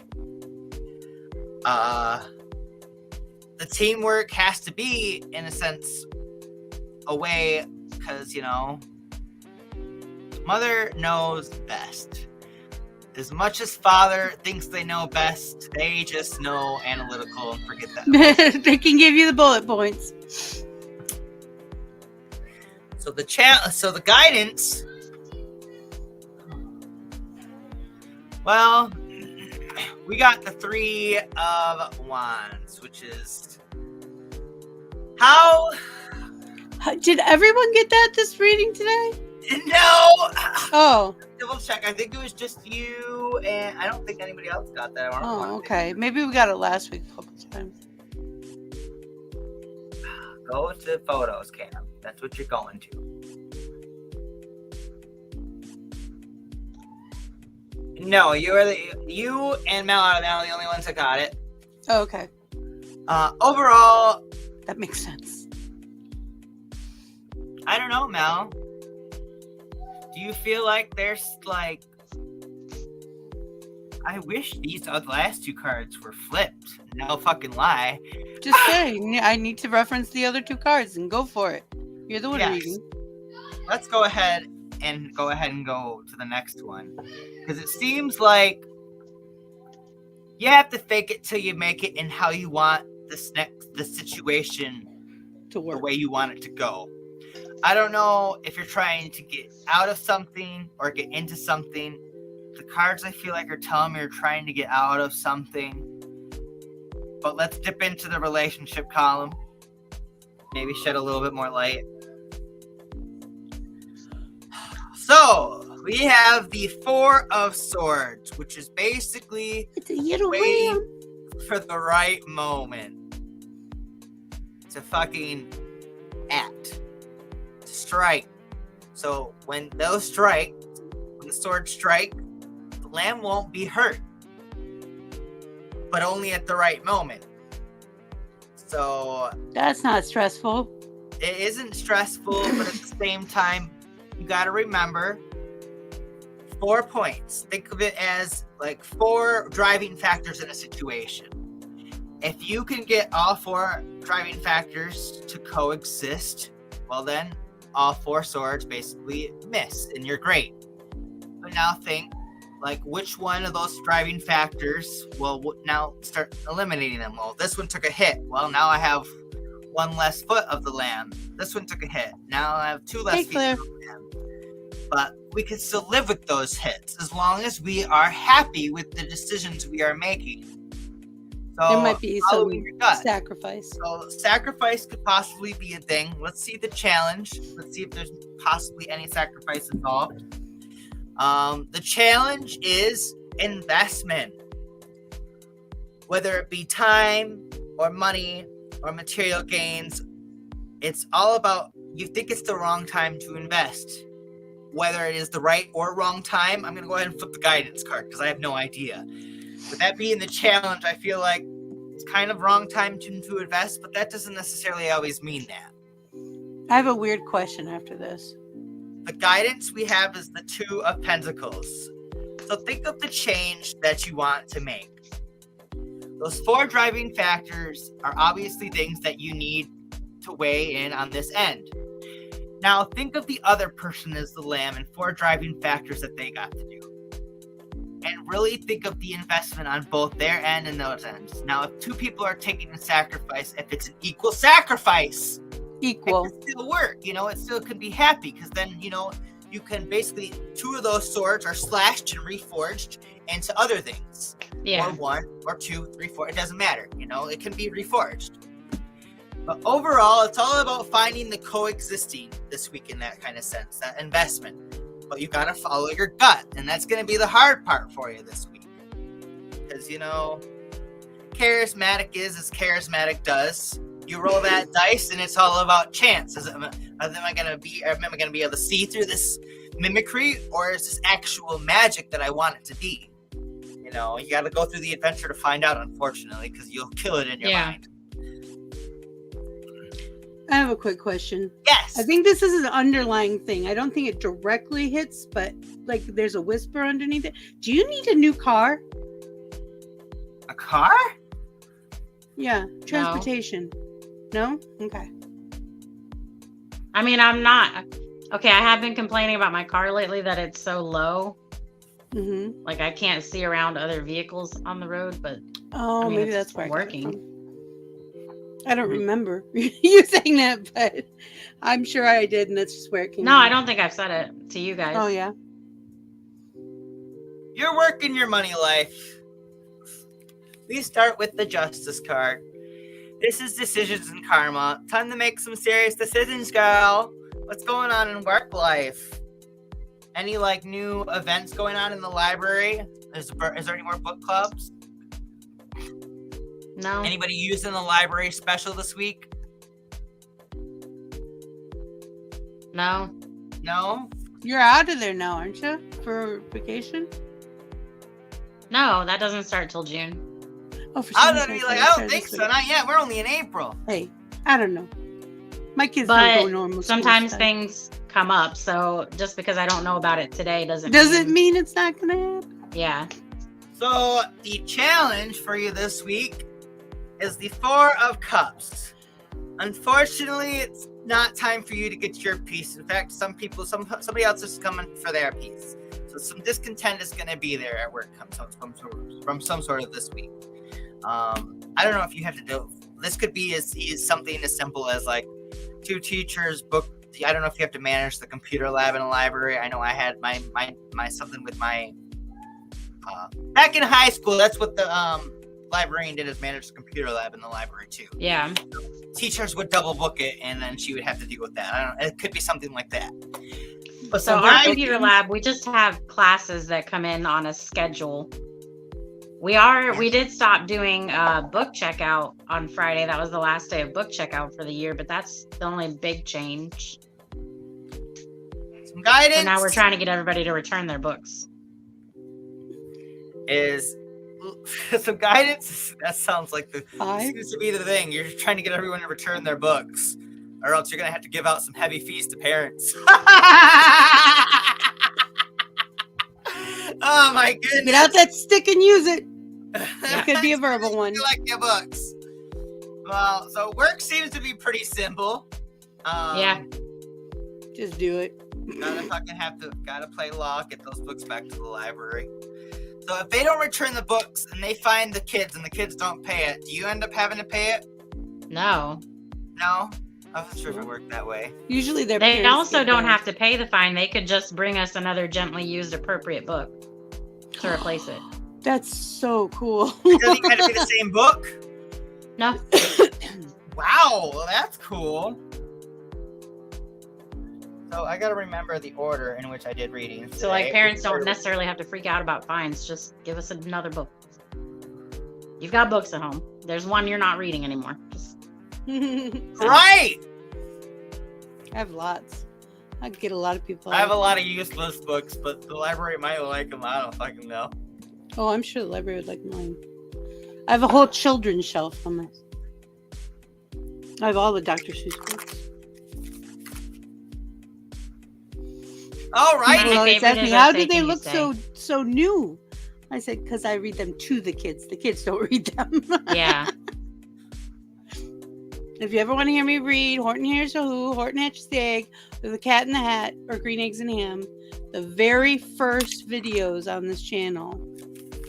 The teamwork has to be, in a sense, a way, because, Mother knows best. As much as Father thinks they know best, they just know analytical and forget that. They can give you the bullet points. So the guidance Well, we got the 3 of Wands, which is how. Did everyone get that this reading today? No. Oh. Double check. I think it was just you, and I don't think anybody else got that. Oh, okay. Maybe we got it last week a couple times. Go to photos, Cam. That's what you're going to. No, you and Mel are now the only ones that got it. Oh, okay. Overall, that makes sense. I don't know, Mel. Do you feel like there's like? I wish these last 2 cards were flipped. No fucking lie. Just saying, I need to reference the other 2 cards and go for it. You're the one reading. Let's go ahead and go to the next one, because it seems like you have to fake it till you make it, and how you want the situation to work, the way you want it to go. I don't know if you're trying to get out of something or get into something. The cards, I feel like, are telling me you're trying to get out of something. But let's dip into the relationship column. Maybe shed a little bit more light. So, we have the 4 of Swords, which is basically waiting for the right moment to fucking act. Strike. So when the swords strike, the lamb won't be hurt, but only at the right moment. So that's not stressful. It isn't stressful, but at the same time, you got to remember 4 points. Think of it as like 4 driving factors in a situation. If you can get all 4 driving factors to coexist, well then all 4 swords basically miss, and you're great. But now think, like, which one of those driving factors will now start eliminating them? Well, this one took a hit. Well, now I have 1 less foot of the lamb. This one took a hit. Now I have 2 less feet of the lamb. But we can still live with those hits as long as we are happy with the decisions we are making. So there might be some sacrifice. So sacrifice could possibly be a thing. Let's see the challenge. Let's see if there's possibly any sacrifice involved. The challenge is investment. Whether it be time or money or material gains, it's all about, you think it's the wrong time to invest. Whether it is the right or wrong time, I'm going to go ahead and flip the guidance card because I have no idea. With that being the challenge, I feel like it's kind of wrong time to invest, but that doesn't necessarily always mean that. I have a weird question after this. The guidance we have is the 2 of Pentacles. So think of the change that you want to make. Those 4 driving factors are obviously things that you need to weigh in on this end. Now think of the other person as the lamb and 4 driving factors that they got to do. And really think of the investment on both their end and those ends. Now, if 2 people are taking a sacrifice, if it's an equal sacrifice, it can still work. It still can be happy, because then, you can basically, 2 of those swords are slashed and reforged into other things. Yeah. Or 1, or 2, 3, 4. It doesn't matter. It can be reforged. But overall, it's all about finding the coexisting this week in that kind of sense, that investment. But you got to follow your gut, and that's going to be the hard part for you this week. Because, charismatic is as charismatic does. You roll that dice, and it's all about chance. Am I going to be able to see through this mimicry, or is this actual magic that I want it to be? You got to go through the adventure to find out, unfortunately, because you'll kill it in your mind. I have a quick question. Yes. I think this is an underlying thing. I don't think it directly hits, but like there's a whisper underneath it. Do you need a new car? A car? Yeah. Transportation. No? Okay. I mean, I'm not. Okay, I have been complaining about my car lately that it's so low. Mm-hmm. Like I can't see around other vehicles on the road, but maybe that's where working. I don't remember you saying that, but I'm sure I did, and that's just where it came. No, I don't think I've said it to you guys. Oh yeah. Your work and your money life. We start with the Justice card. This is decisions and karma. Time to make some serious decisions, girl. What's going on in work life? Any like new events going on in the library? Is there any more book clubs? No. Anybody using the library special this week? No. No? You're out of there now, aren't you? For vacation? No, that doesn't start till June. Oh, for I some don't reason be like, thought I it don't started think this so. week. Not yet. We're only in April. Hey, I don't know. My kids But don't go normal. school sometimes style. things come up, so just because I don't know about it today doesn't mean it's not gonna happen. Yeah. So the challenge for you this week is the Four of Cups. Unfortunately, it's not time for you to get your piece. In fact, somebody else is coming for their piece. So some discontent is going to be there at work from some sort of this week. I don't know if you have to do. This could be as something as simple as like 2 teachers book. I don't know if you have to manage the computer lab in a library. I know I had my something with my back in high school. That's what the librarian did, is manage the computer lab in the library too. Yeah. Teachers would double book it, and then she would have to deal with that. I don't know. It could be something like that. But So our computer lab, we just have classes that come in on a schedule. We did stop doing book checkout on Friday. That was the last day of book checkout for the year, but that's the only big change. Some guidance. So now we're trying to get everybody to return their books. Is some guidance. That sounds like the 5. seems to be the thing. You're just trying to get everyone to return their books, or else you're gonna have to give out some heavy fees to parents. Oh my goodness! Get out that stick and use it. It could be a verbal one. You like your books. Well, so work seems to be pretty simple. Yeah. Just do it. Gotta play law, get those books back to the library. So if they don't return the books and they find the kids and the kids don't pay it, do you end up having to pay it? No. No? I wasn't sure if it worked that way. Usually They parents also get don't theirs. have to pay the fine. They could just bring us another gently used appropriate book to replace it. That's so cool. It doesn't have to be the same book? No. Wow, well, that's cool. So I gotta remember the order in which I did readings. So like today. parents don't necessarily have to freak out about fines. Just give us another book. You've got books at home. There's one you're not reading anymore. Just Right! I have lots. I could get a lot of people. I have a lot of useless books, but the library might like them. I don't fucking know. Oh, I'm sure the library would like mine. I have a whole children's shelf on this. I have all the Dr. Seuss books. All right. My People always favorite ask me, is how Say, do they Can You look Say? so new? I said, because I read them to the kids. The kids don't read them. yeah. If you ever want to hear me read Horton Hears a Who, Horton Hatches the Egg, or The Cat in the Hat, or Green Eggs and Ham, the very first videos on this channel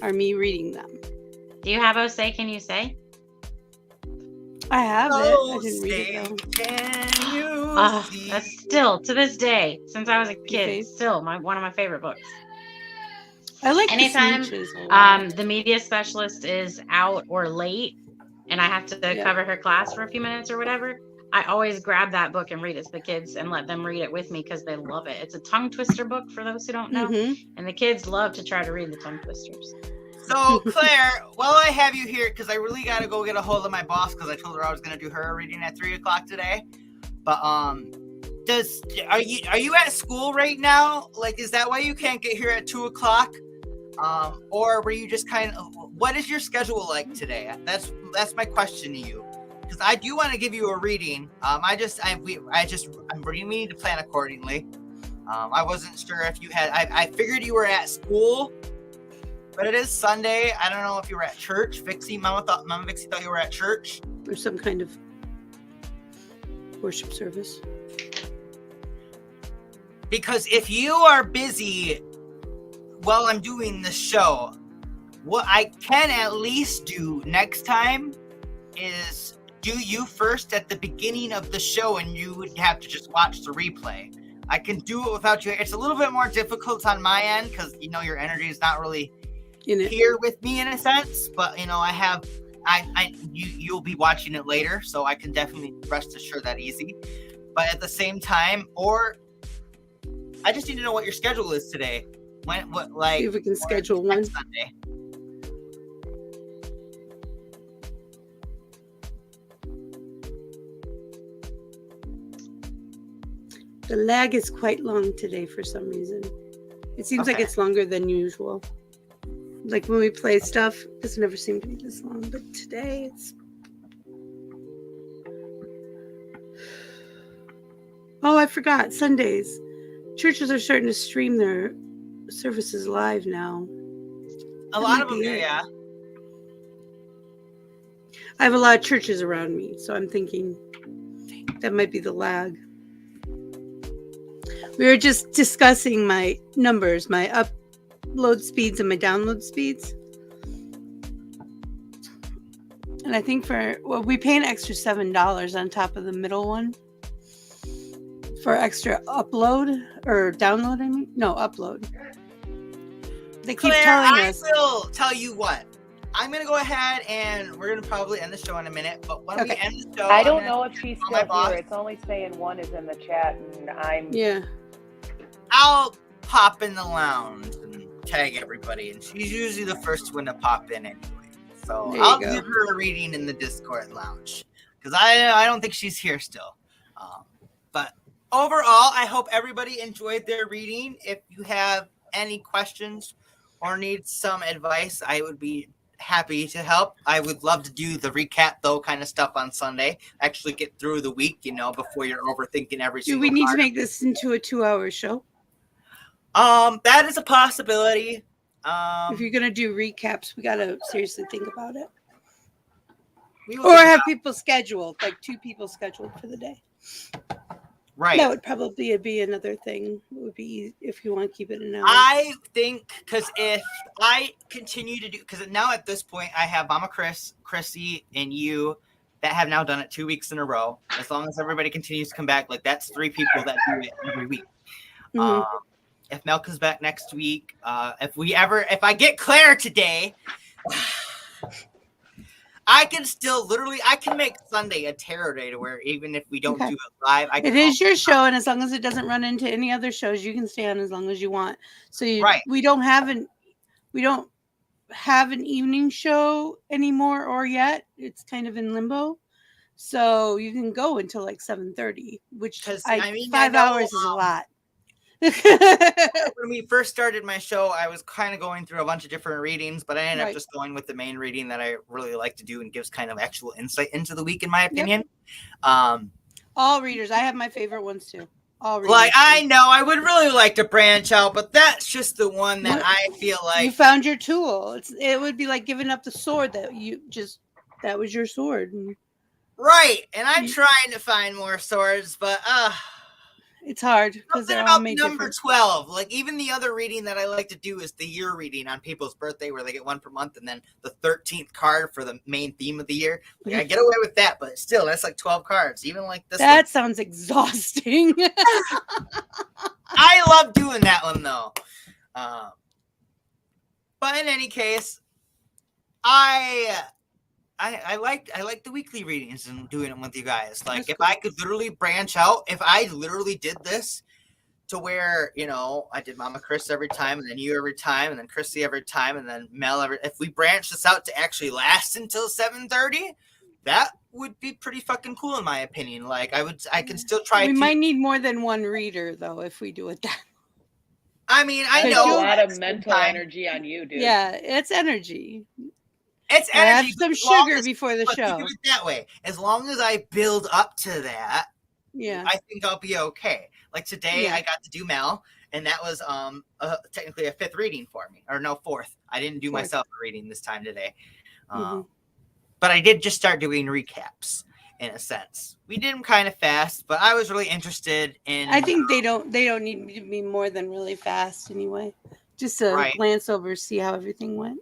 are me reading them. Do you have O Say, Can You Say? I have it. I didn't read it though. Can you see? That's still to this day, since I was a kid, Okay. still one of my favorite books. I like Anytime, the smooches a lot. The media specialist is out or late, and I have to Yeah. cover her class for a few minutes or whatever. I always grab that book and read it to the kids and let them read it with me because they love it. It's a tongue twister book for those who don't know, Mhm. and the kids love to try to read the tongue twisters. So, Claire, while I have you here, because I really got to go get a hold of my boss, because I told her I was going to do her reading at 3 o'clock today. But, are you at school right now? Like, is that why you can't get here at 2 o'clock? Or were you just what is your schedule like today? That's my question to you. Because I do want to give you a reading. We need to plan accordingly. I wasn't sure if you had, I figured you were at school. But it is Sunday. I don't know if you were at church. Mama Vixie thought you were at church. Or some kind of worship service. Because if you are busy while I'm doing the show, what I can at least do next time is do you first at the beginning of the show, and you would have to just watch the replay. I can do it without you. It's a little bit more difficult on my end because your energy is not really here with me in a sense. But you'll be watching it later, so I can definitely rest assured that easy. But at the same time, or I just need to know what your schedule is today. See if we can schedule one Sunday. The lag is quite long today for some reason. It seems like it's longer than usual. Like when we play stuff, it doesn't ever seem to be this long, but today it's... Oh, I forgot. Sundays. Churches are starting to stream their services live now. A lot of them do, yeah. I have a lot of churches around me, so I'm thinking that might be the lag. We were just discussing my numbers, my upload speeds and my download speeds. And I think we pay an extra $7 on top of the middle one for extra upload or download, I mean. No, upload. They keep telling us. I will tell you what. I'm going to go ahead and we're going to probably end the show in a minute. But when we end the show, I don't know if she's still here. It's only saying one is in the chat, and I'll pop in the lounge and tag everybody, and she's usually the first one to pop in anyway. So I'll give her a reading in the Discord lounge because I don't think she's here still. But overall, I hope everybody enjoyed their reading. If you have any questions or need some advice, I would be happy to help. I would love to do the recap though kind of stuff on Sunday. Actually get through the week, before you're overthinking every single Do we need card. to make this into a 2-hour show? That is a possibility. If you're gonna do recaps, we gotta seriously think about it. Or have people scheduled, like 2 people scheduled for the day. Right. That would probably be another thing. It would be easy if you want to keep it an hour. I think because if I continue to do, because now at this point I have Mama Chris, Chrissy, and you that have now done it 2 weeks in a row. As long as everybody continues to come back, like that's 3 people that do it every week. Mm-hmm. If Mel comes back next week, if I get Claire today, I can make Sunday a terror day to where even if we don't do it live, it is your show, and as long as it doesn't run into any other shows, you can stay on as long as you want. So we don't have an evening show anymore or yet. It's kind of in limbo. So you can go until like 7:30, which 5 hours is a lot. When we first started my show, I was kind of going through a bunch of different readings, but I ended up just going with the main reading that I really like to do and gives kind of actual insight into the week, in my opinion. All readers. I have my favorite ones too. All readers. I know I would really like to branch out, but that's just the one that I feel like you found your tool. It would be like giving up the sword that was your sword. Right. And I'm trying to find more swords, but it's hard because they're all made number different. 12. Like even the other reading that I like to do is the year reading on people's birthday, where they get one per month, and then the 13th card for the main theme of the year. Like, I get away with that, but still, that's like 12 cards. Even like this. That sounds exhausting. I love doing that one though. But in any case, I like the weekly readings and doing them with you guys. Like if I could literally branch out, if I literally did this to where, I did Mama Chris every time, and then you every time, and then Chrissy every time, and then Mel if we branch this out to actually last until 7:30, that would be pretty fucking cool in my opinion. Like I can still try. We might need more than one reader though if we do it that. I mean, I know a lot of mental energy on you, dude. Yeah, it's energy. It's energy. Have some sugar before the show. Do it that way. As long as I build up to that, I think I'll be okay. Like today, I got to do Mel, and that was technically a 5th reading for me, or no, 4th. I didn't do myself a reading this time today, but I did just start doing recaps in a sense. We did them kind of fast, but I was really interested in. I think they don't need to be more than really fast anyway. Just to glance over, see how everything went.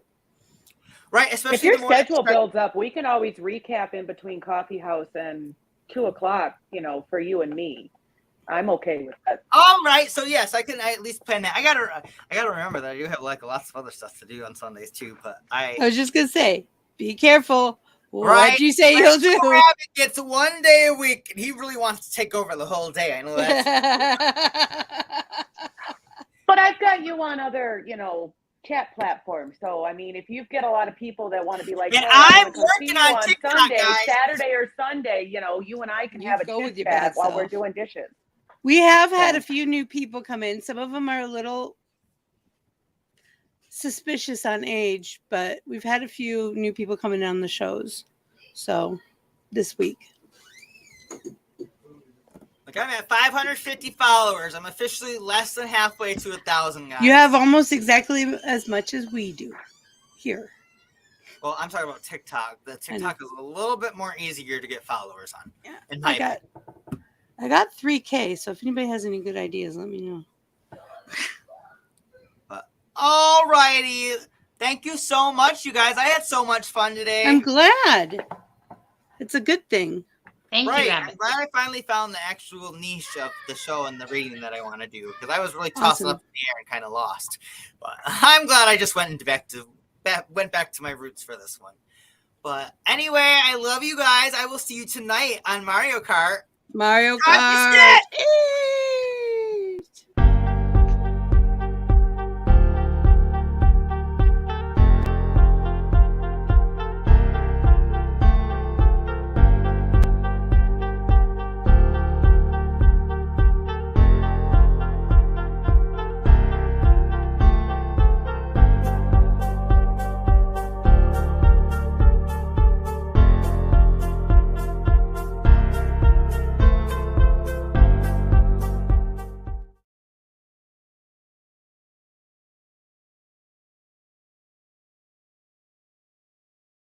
Right, especially if your schedule builds up, we can always recap in between coffee house and 2:00, for you and me. I'm okay with that. All right, so yes, I can at least plan that. I gotta remember that I do have like lots of other stuff to do on Sundays too. But I was just gonna say, be careful. Right. What you say you'll do? Rabbit gets 1 day a week, and he really wants to take over the whole day. I know that. But I've got you on other, chat platforms. So I mean, if you've got a lot of people that want to be like, and "Hey, I'm I wanna come see working you on TikTok, Sunday, guys. Saturday or Sunday, you and I can You have a go with chit your chat bad while we're self. doing dishes." We have had So- a few new people come in. Some of them are a little suspicious on age, but we've had a few new people coming on the shows. So this week. Like I'm at 550 followers. I'm officially less than halfway to 1,000 guys. You have almost exactly as much as we do here. Well, I'm talking about TikTok. The TikTok is a little bit more easier to get followers on. Yeah, in my opinion. I got 3K, so if anybody has any good ideas, let me know. All righty. Thank you so much, you guys. I had so much fun today. I'm glad. It's a good thing. Thank you, I'm Rabbit. glad I finally found the actual niche of the show and the reading that I want to do, because I was really tossing up in the air and kind of lost. But I'm glad I just went back to my roots for this one. But anyway, I love you guys. I will see you tonight on Mario Kart. Mario Kart.